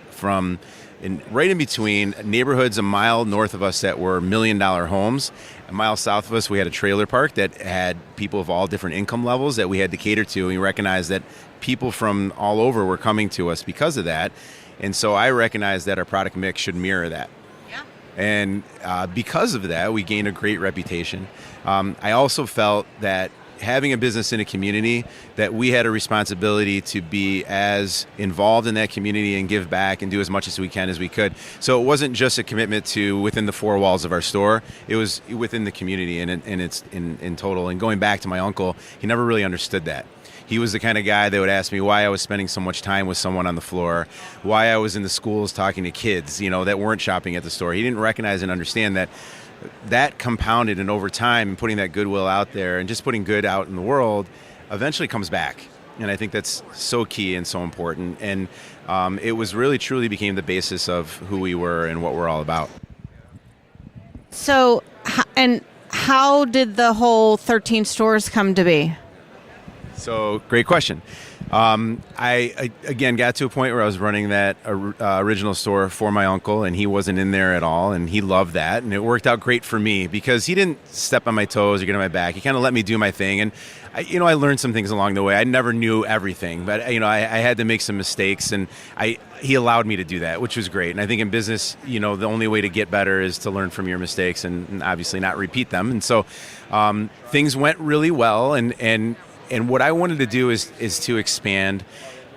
Speaker 3: right in between neighborhoods a mile north of us that were $1 million homes. A mile south of us, we had a trailer park that had people of all different income levels that we had to cater to. And we recognized that people from all over were coming to us because of that. And so I recognized that our product mix should mirror that. Yeah. And because of that, we gained a great reputation. I also felt that having a business in a community, that we had a responsibility to be as involved in that community and give back and do as much as we can as we could. So it wasn't just a commitment to within the 4 walls of our store, it was within the community and it's in total. And going back to my uncle, he never really understood that. He was the kind of guy that would ask me why I was spending so much time with someone on the floor, why I was in the schools talking to kids, that weren't shopping at the store. He didn't recognize and understand that compounded, and over time, putting that goodwill out there and just putting good out in the world eventually comes back. And I think that's so key and so important. And it was really, truly became the basis of who we were and what we're all about.
Speaker 1: So, how did the whole 13 stores come to be?
Speaker 3: So, great question. I again got to a point where I was running that original store for my uncle, and he wasn't in there at all, and he loved that, and it worked out great for me because he didn't step on my toes or get on my back. He kind of let me do my thing, and I learned some things along the way. I never knew everything, but I had to make some mistakes, and he allowed me to do that, which was great. And I think in business, the only way to get better is to learn from your mistakes and obviously not repeat them. And so things went really well, and what I wanted to do is to expand.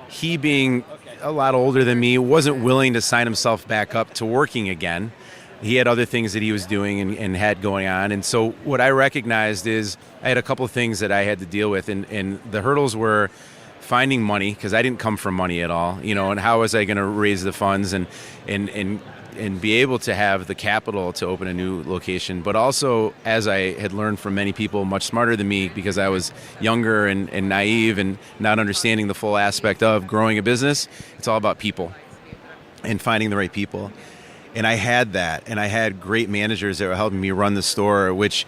Speaker 3: He, being a lot older than me, wasn't willing to sign himself back up to working again. He had other things that he was doing and had going on. And so what I recognized is I had a couple of things that I had to deal with. And the hurdles were finding money, because I didn't come from money at all, and how was I going to raise the funds and be able to have the capital to open a new location. But also, as I had learned from many people much smarter than me, because I was younger and naive and not understanding the full aspect of growing a business, it's all about people and finding the right people. And I had that, and I had great managers that were helping me run the store, which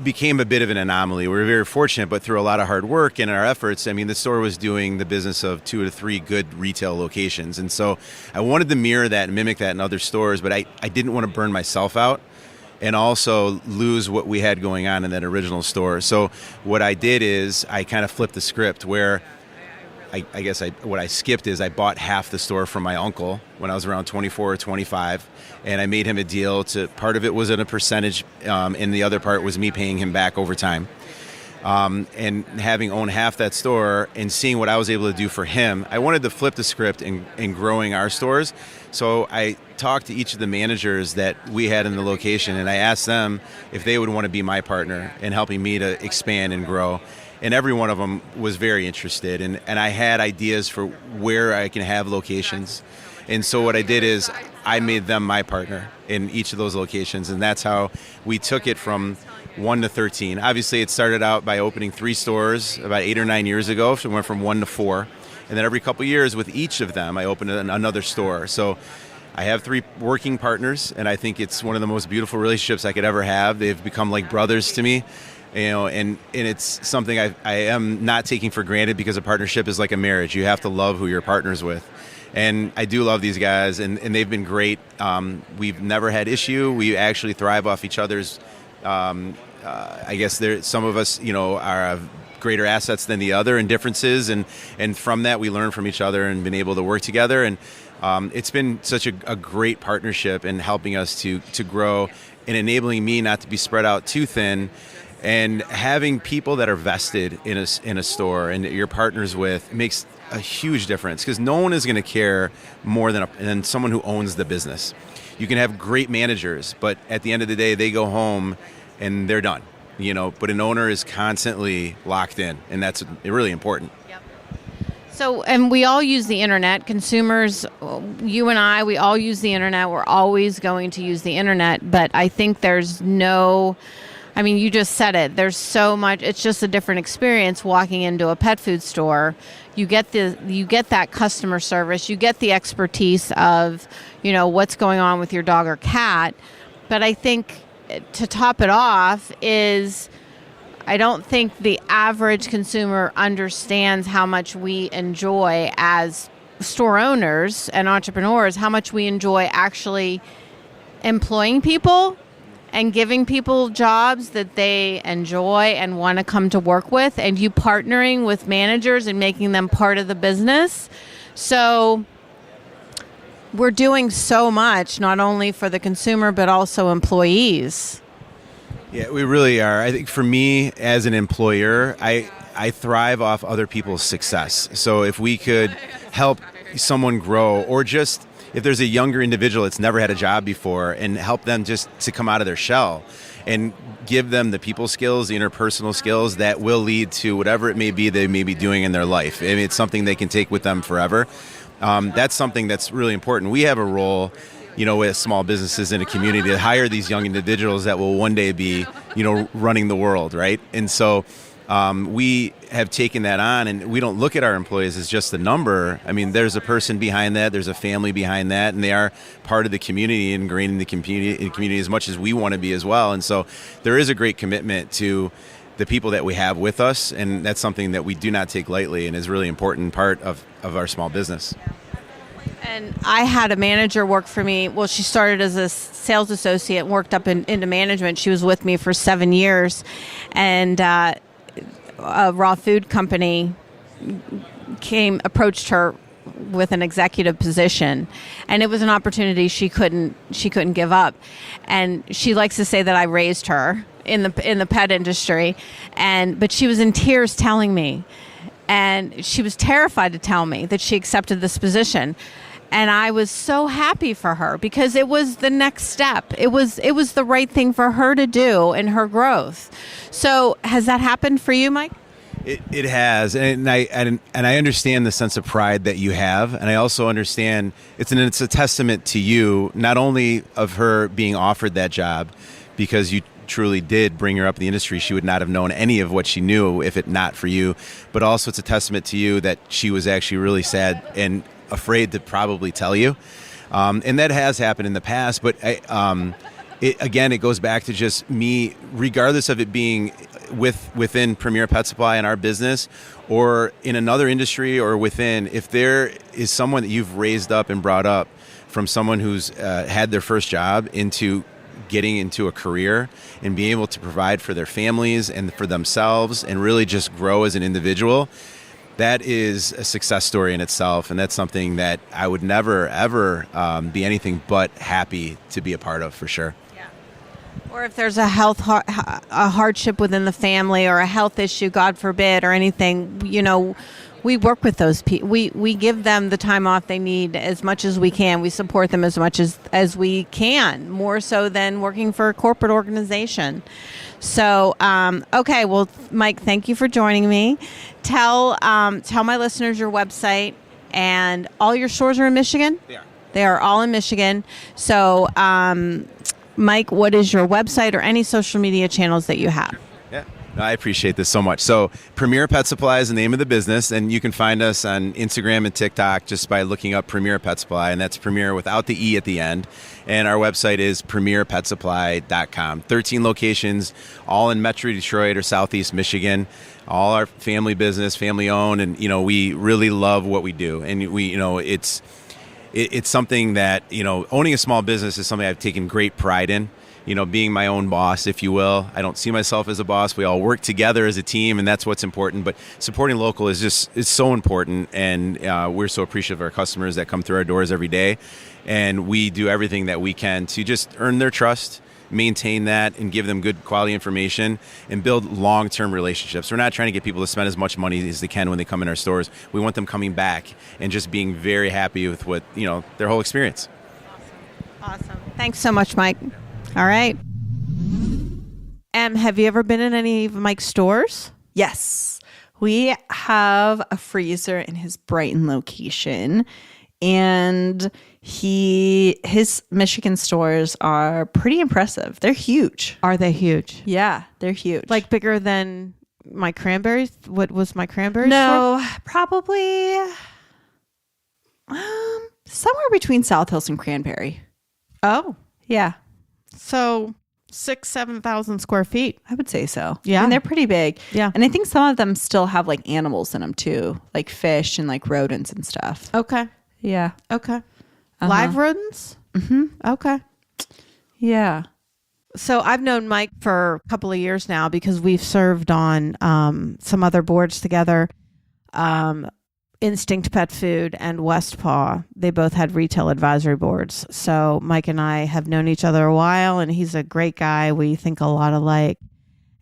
Speaker 3: became a bit of an anomaly. We were very fortunate, but through a lot of hard work and our efforts, I mean, the store was doing the business of 2 to 3 good retail locations. And so I wanted to mirror that and mimic that in other stores, but I didn't want to burn myself out and also lose what we had going on in that original store. So what I did is I kind of flipped the script where what I skipped is I bought half the store from my uncle when I was around 24 or 25, and I made him a deal part of it was in a percentage, and the other part was me paying him back over time. And having owned half that store and seeing what I was able to do for him, I wanted to flip the script in growing our stores. So I talked to each of the managers that we had in the location, and I asked them if they would want to be my partner in helping me to expand and grow. And every one of them was very interested. And I had ideas for where I can have locations. And so what I did is I made them my partner in each of those locations. And that's how we took it from 1 to 13. Obviously, it started out by opening 3 stores about 8 or 9 years ago. So it went from 1 to 4. And then every couple of years with each of them, I opened another store. So I have 3 working partners, and I think it's one of the most beautiful relationships I could ever have. They've become like brothers to me. And it's something I am not taking for granted, because a partnership is like a marriage. You have to love who you're partners with. And I do love these guys, and they've been great. We've never had issue. We actually thrive off each other's. I guess some of us, are greater assets than the other and differences. And from that, we learn from each other and been able to work together. And it's been such a great partnership in helping us to grow and enabling me not to be spread out too thin. And having people that are vested in a store and that you're partners with makes a huge difference, because no one is going to care more than someone who owns the business. You can have great managers, but at the end of the day, they go home and they're done. But an owner is constantly locked in, and that's really important.
Speaker 1: Yep. So, and we all use the internet. Consumers, you and I, we all use the internet. We're always going to use the internet, but I think you just said it. There's so much. It's just a different experience walking into a pet food store. You get that customer service. You get the expertise of, what's going on with your dog or cat. But I think to top it off is, I don't think the average consumer understands how much we enjoy as store owners and entrepreneurs, how much we enjoy actually employing people and giving people jobs that they enjoy and want to come to work with, and you partnering with managers and making them part of the business. So we're doing so much, not only for the consumer, but also employees.
Speaker 3: Yeah, we really are. I think for me as an employer, I thrive off other people's success. So if we could help someone grow, or just if there's a younger individual that's never had a job before, and help them just to come out of their shell and give them the people skills, the interpersonal skills that will lead to whatever it may be they may be doing in their life. I mean, it's something they can take with them forever. That's something that's really important. We have a role, with small businesses in a community to hire these young individuals that will one day be, running the world, right? And so we have taken that on, and we don't look at our employees as just a number. I mean, there's a person behind that, there's a family behind that, and they are part of the community, ingrained in the community as much as we want to be as well. And so there is a great commitment to the people that we have with us, and that's something that we do not take lightly and is a really important part of our small business.
Speaker 1: And I had a manager work for me. Well, she started as a sales associate and worked up into management. She was with me for 7 years, and a raw food company approached her with an executive position, and it was an opportunity she couldn't give up. And she likes to say that I raised her in the pet industry, but she was in tears telling me, and she was terrified to tell me that she accepted this position. And I was so happy for her, because it was the next step. It was the right thing for her to do in her growth. So has that happened for you, Mike?
Speaker 3: It has, and I understand the sense of pride that you have, and I also understand it's a testament to you, not only of her being offered that job, because you truly did bring her up in the industry. She would not have known any of what she knew if it not for you, but also it's a testament to you that she was actually really sad and afraid to probably tell you. And that has happened in the past, but it goes back to just me, regardless of it being within Premier Pet Supply and our business, or in another industry, or within, if there is someone that you've raised up and brought up from someone who's had their first job into getting into a career and being able to provide for their families and for themselves and really just grow as an individual, that is a success story in itself. And that's something that I would never, ever be anything but happy to be a part of, for sure.
Speaker 1: Or if there's a hardship within the family, or a health issue, God forbid, or anything, we work with those people. We give them the time off they need as much as we can. We support them as much as we can, more so than working for a corporate organization. So, okay, well, Mike, thank you for joining me. Tell my listeners your website, and all your stores are in Michigan?
Speaker 3: They are.
Speaker 1: They are all in Michigan. So, Mike, what is your website or any social media channels that you have?
Speaker 3: Yeah, no, I appreciate this so much. So Premier Pet Supply is the name of the business, and you can find us on Instagram and TikTok just by looking up Premier Pet Supply, and that's Premier without the E at the end. And our website is premierpetsupply.com. 13 locations, all in Metro Detroit or Southeast Michigan. All our family business, family owned, and we really love what we do, and it's something that, owning a small business is something I've taken great pride in, being my own boss, if you will. I don't see myself as a boss. We all work together as a team, and that's what's important. But supporting local is so important, and we're so appreciative of our customers that come through our doors every day. And we do everything that we can to just earn their trust, maintain that, and give them good quality information and build long-term relationships. We're not trying to get people to spend as much money as they can when they come in our stores. We want them coming back and just being very happy with what, their whole experience.
Speaker 1: Awesome. Thanks so much, Mike. All right. Have you ever been in any of Mike's stores?
Speaker 2: Yes. We have a freezer in his Brighton location, and his Michigan stores are pretty impressive. They're huge.
Speaker 1: Are they huge?
Speaker 2: Yeah, they're huge.
Speaker 1: Like bigger than my cranberries? What was my cranberries?
Speaker 2: No, probably somewhere between South Hills and Cranberry.
Speaker 1: Oh,
Speaker 2: yeah.
Speaker 1: So 7,000 square feet.
Speaker 2: I would say so.
Speaker 1: Yeah.
Speaker 2: And they're pretty big.
Speaker 1: Yeah.
Speaker 2: And I think some of them still have like animals in them too, like fish and like rodents and stuff.
Speaker 1: Okay.
Speaker 2: Yeah.
Speaker 1: Okay. Live rodents?
Speaker 2: Mm-hmm.
Speaker 1: Okay.
Speaker 2: Yeah.
Speaker 1: So I've known Mike for a couple of years now because we've served on some other boards together. Instinct Pet Food and Westpaw. They both had retail advisory boards. So Mike and I have known each other a while, and he's a great guy. We think a lot alike.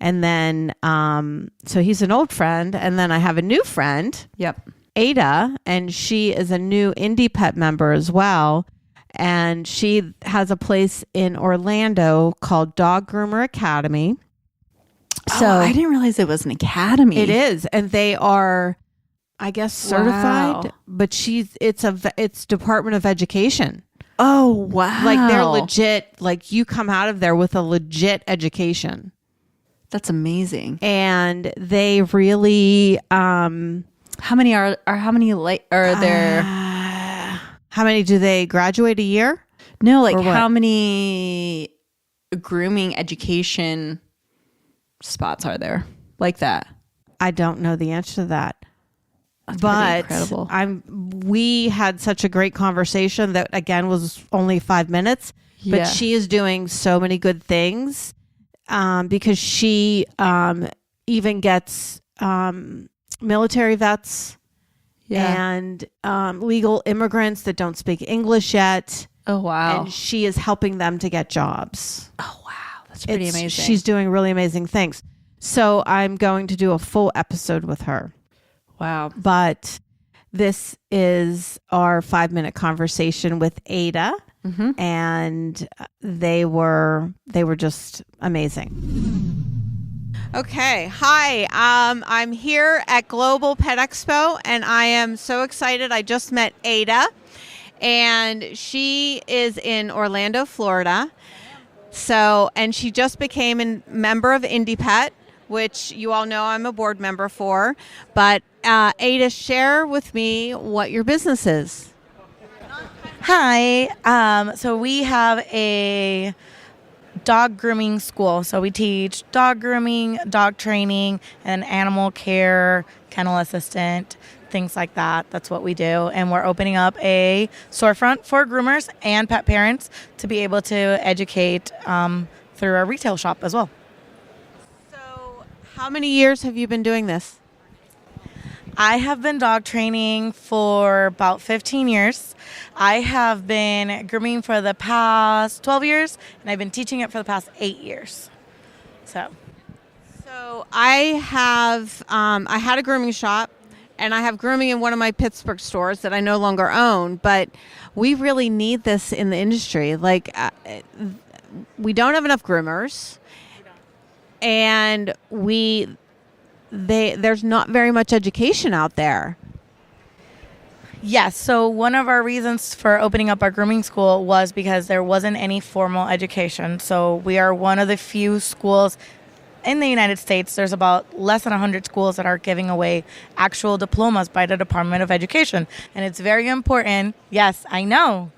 Speaker 1: And then, so he's an old friend. And then I have a new friend.
Speaker 2: Yep.
Speaker 1: Ada, and she is a new Indie Pet member as well. And she has a place in Orlando called Dog Groomer Academy. So
Speaker 2: I didn't realize it was an academy.
Speaker 1: It is. And they are, I guess, certified,
Speaker 2: Wow.
Speaker 1: but it's Department of Education.
Speaker 2: Oh, wow.
Speaker 1: Like they're legit, like you come out of there with a legit education.
Speaker 2: That's amazing.
Speaker 1: And they really,
Speaker 2: How many are there?
Speaker 1: How many do they graduate a year?
Speaker 2: No, like
Speaker 1: or what?
Speaker 2: how many grooming education spots are there like that?
Speaker 1: I don't know the answer to that.
Speaker 2: That's pretty
Speaker 1: But
Speaker 2: incredible.
Speaker 1: we had such a great conversation that again was only 5 minutes,
Speaker 2: Yeah.
Speaker 1: but she is doing so many good things because she even gets military vets and legal immigrants that don't speak English yet.
Speaker 2: Oh, wow.
Speaker 1: And she is helping them to get jobs.
Speaker 2: Oh, wow. That's pretty amazing.
Speaker 1: She's doing really amazing things. So I'm going to do a full episode with her.
Speaker 2: Wow.
Speaker 1: But this is our 5-minute conversation with Ada, and they were just amazing. Okay. Hi. I'm here at Global Pet Expo, and I am so excited. I just met Ada, and she is in Orlando, Florida. So, and she just became a member of Indie Pet, which you all know I'm a board member for. But Ada, share with me what your business is.
Speaker 4: Hi. So we have a dog grooming school. So we teach dog grooming, dog training, and animal care, kennel assistant, things like that. That's what we do. And we're opening up a storefront for groomers and pet parents to be able to educate through our retail shop as well.
Speaker 1: So, how many years have you been doing this?
Speaker 4: I have been dog training for about 15 years. I have been grooming for the past 12 years, and I've been teaching it for the past 8 years. So
Speaker 1: I have I had a grooming shop, and I have grooming in one of my Pittsburgh stores that I no longer own. But we really need this in the industry. Like we don't have enough groomers, and there's not very much education out there.
Speaker 4: yes, so one of our reasons for opening up our grooming school was because there wasn't any formal education. So we are one of the few schools in the United States. There's about less than 100 schools that are giving away actual diplomas by the Department of Education. And it's very important. Yes, I know.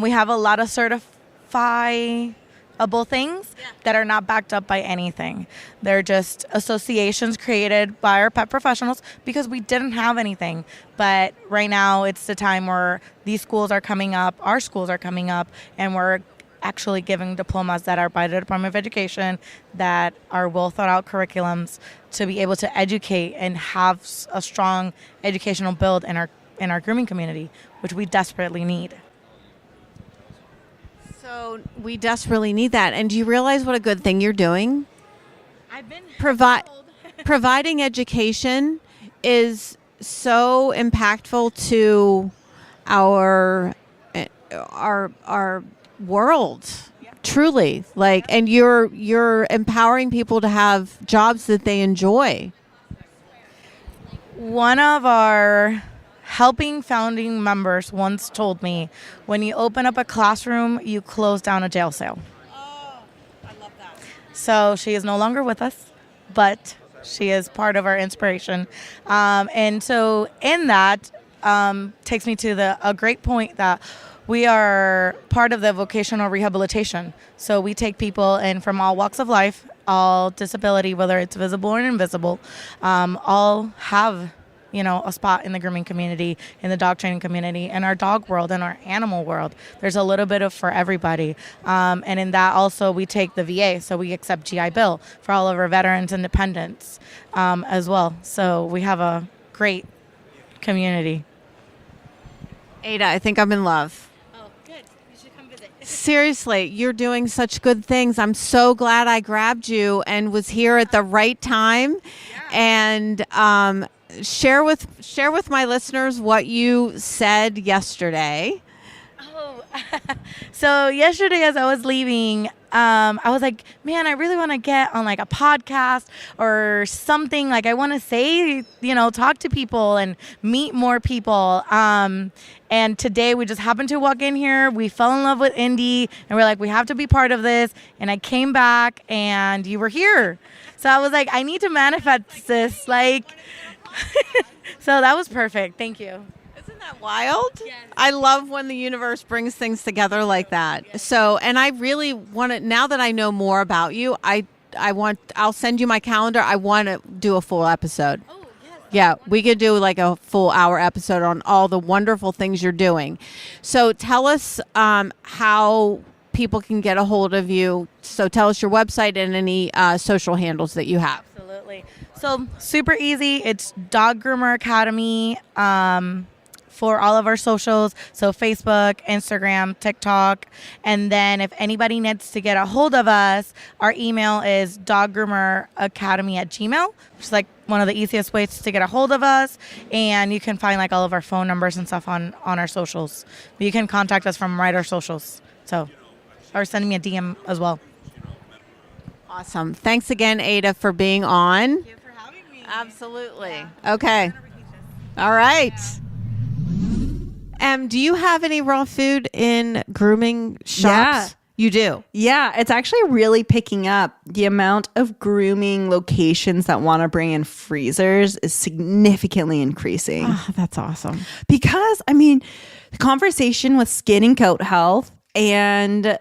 Speaker 4: We have a lot of certifiable things that are not backed up by anything. They're just associations created by our pet professionals because we didn't have anything. But right now it's the time where these schools are coming up, our schools are coming up, and we're actually giving diplomas that are by the Department of Education, that are well thought out curriculums to be able to educate and have a strong educational build in our grooming community, which we desperately need.
Speaker 1: So we desperately need that. And do you realize what a good thing you're doing?
Speaker 4: I've been
Speaker 1: Providing education is so impactful to our world. Truly. Like, and you're empowering people to have jobs that they enjoy.
Speaker 4: One of our helping founding members once told me, when you open up a classroom, you close down a jail cell.
Speaker 1: Oh, I love that.
Speaker 4: So she is no longer with us, but she is part of our inspiration. And so in that takes me to a great point that we are part of the vocational rehabilitation. So we take people in from all walks of life, all disability, whether it's visible or invisible, all have a spot in the grooming community, in the dog training community, in our dog world, in our animal world. There's a little bit of for everybody. And in that also we take the VA, so we accept GI Bill for all of our veterans and dependents as well. So we have a great community.
Speaker 1: Ada, I think I'm in love.
Speaker 4: Oh, good. You should come visit.
Speaker 1: Seriously, you're doing such good things. I'm so glad I grabbed you and was here at the right time. And share with my listeners what you said yesterday.
Speaker 4: Oh, so yesterday as I was leaving, I was like, man, I really want to get on like a podcast or something. Like I want to say, talk to people and meet more people. And today we just happened to walk in here. We fell in love with Indy and we're like, we have to be part of this. And I came back and you were here. So I was like, I need to manifest this. So that was perfect. Thank you.
Speaker 1: Isn't that wild?
Speaker 4: Yes.
Speaker 1: I love when the universe brings things together like that. Yes. So, and I really want to, now that I know more about you, I'll send you my calendar. I want to do a full episode.
Speaker 4: Oh, yes.
Speaker 1: Yeah, we could do like a full hour episode on all the wonderful things you're doing. So tell us how people can get a hold of you. So tell us your website and any social handles that you have.
Speaker 4: Absolutely. So super easy. It's Dog Groomer Academy for all of our socials. So Facebook, Instagram, TikTok. And then if anybody needs to get a hold of us, our email is doggroomeracademy@gmail.com, which is like one of the easiest ways to get a hold of us. And you can find like all of our phone numbers and stuff on our socials. But you can contact us from our socials. So, or send me a DM as well.
Speaker 1: Awesome. Thanks again, Ada, for being on.
Speaker 4: Thank you for having me.
Speaker 1: Absolutely. Yeah. Okay. All right. Do you have any raw food in grooming shops?
Speaker 2: Yeah.
Speaker 1: You do?
Speaker 2: Yeah, it's actually really picking up. The amount of grooming locations that want to bring in freezers is significantly increasing.
Speaker 1: Oh, that's awesome.
Speaker 2: Because, conversation with skin and coat health and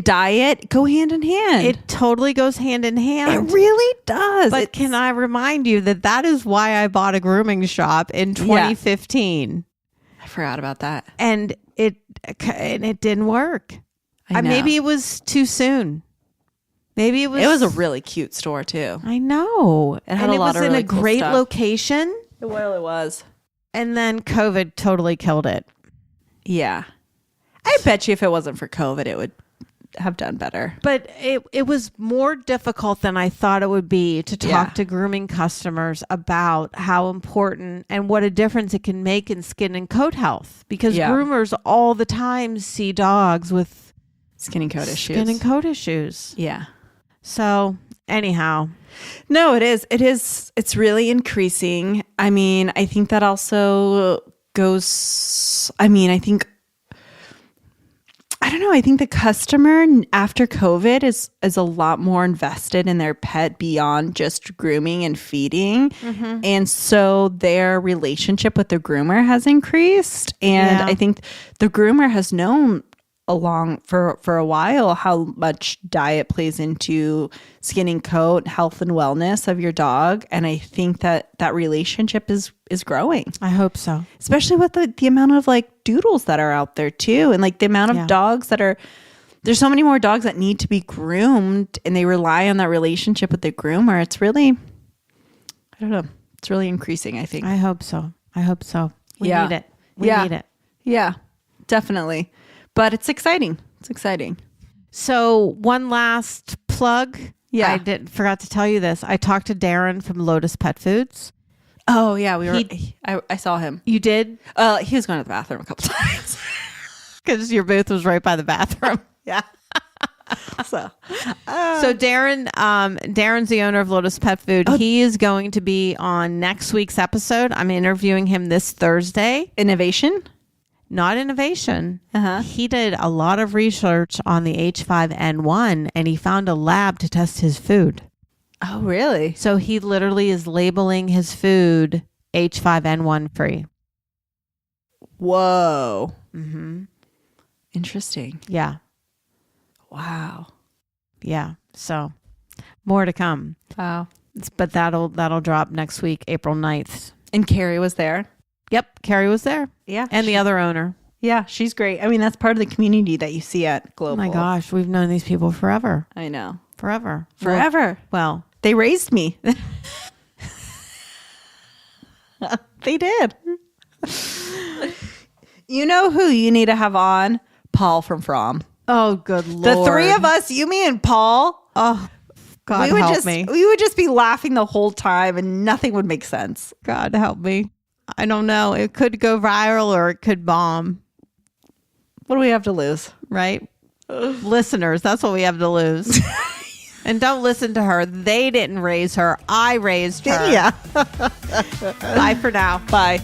Speaker 2: diet go hand in hand.
Speaker 1: It totally goes hand in hand.
Speaker 2: It really does.
Speaker 1: But can I remind you that is why I bought a grooming shop in 2015.
Speaker 2: I forgot about that.
Speaker 1: And it didn't work.
Speaker 2: I know.
Speaker 1: Maybe it was too soon. Maybe it was.
Speaker 2: It was a really cute store too.
Speaker 1: I know.
Speaker 2: It had a lot of
Speaker 1: in
Speaker 2: really
Speaker 1: a
Speaker 2: cool
Speaker 1: great
Speaker 2: stuff.
Speaker 1: location.
Speaker 2: Well, it was.
Speaker 1: And then COVID totally killed it.
Speaker 2: Yeah. I bet you if it wasn't for COVID, it would have done better.
Speaker 1: But it was more difficult than I thought it would be to talk
Speaker 2: Yeah.
Speaker 1: to grooming customers about how important and what a difference it can make in skin and coat health. Because groomers all the time see dogs with
Speaker 2: Skin and coat issues.
Speaker 1: Skin and coat issues.
Speaker 2: Yeah.
Speaker 1: So anyhow.
Speaker 2: No, it is. It's really increasing. I mean, I think that also goes, I don't know. I think the customer after COVID is a lot more invested in their pet beyond just grooming and feeding. Mm-hmm. And so their relationship with the groomer has increased. And I think the groomer has known for a while how much diet plays into skin and coat, health and wellness of your dog. And I think that relationship is growing.
Speaker 1: I hope so.
Speaker 2: Especially with the amount of like doodles that are out there too. And like the amount of dogs there's so many more dogs that need to be groomed and they rely on that relationship with the groomer. It's really, I don't know. It's really increasing, I think.
Speaker 1: I hope so. We need it. We need it.
Speaker 2: Yeah, definitely. But it's exciting.
Speaker 1: So one last plug.
Speaker 2: Yeah.
Speaker 1: I forgot to tell you this. I talked to Darren from Lotus Pet Foods.
Speaker 2: Oh yeah, I saw him.
Speaker 1: You did?
Speaker 2: He was going to the bathroom a couple times.
Speaker 1: Because your booth was right by the bathroom.
Speaker 2: Yeah. So
Speaker 1: Darren's the owner of Lotus Pet Food. He is going to be on next week's episode. I'm interviewing him this Thursday.
Speaker 2: Innovation?
Speaker 1: Not innovation.
Speaker 2: Uh-huh.
Speaker 1: He did a lot of research on the H5N1 and he found a lab to test his food.
Speaker 2: Oh, really?
Speaker 1: So he literally is labeling his food H5N1 free.
Speaker 2: Whoa.
Speaker 1: Mm-hmm.
Speaker 2: Interesting.
Speaker 1: Yeah.
Speaker 2: Wow.
Speaker 1: Yeah. So more to come.
Speaker 2: Wow.
Speaker 1: But that'll drop next week, April 9th.
Speaker 2: And Carrie was there?
Speaker 1: Yep. Carrie was there.
Speaker 2: Yeah.
Speaker 1: And the other owner.
Speaker 2: Yeah, she's great. I mean, that's part of the community that you see at Global.
Speaker 1: Oh my gosh. We've known these people forever.
Speaker 2: I know.
Speaker 1: Forever.
Speaker 2: Well, they raised me. They did. You know who you need to have on? Paul from From.
Speaker 1: Oh, good Lord.
Speaker 2: The three of us, you, me, and Paul.
Speaker 1: Oh, God help me.
Speaker 2: We would just be laughing the whole time and nothing would make sense.
Speaker 1: God help me. I don't know. It could go viral or it could bomb.
Speaker 2: What do we have to lose?
Speaker 1: Right? Listeners, that's what we have to lose. And don't listen to her. They didn't raise her. I raised her.
Speaker 2: Yeah.
Speaker 1: Bye for now.
Speaker 2: Bye.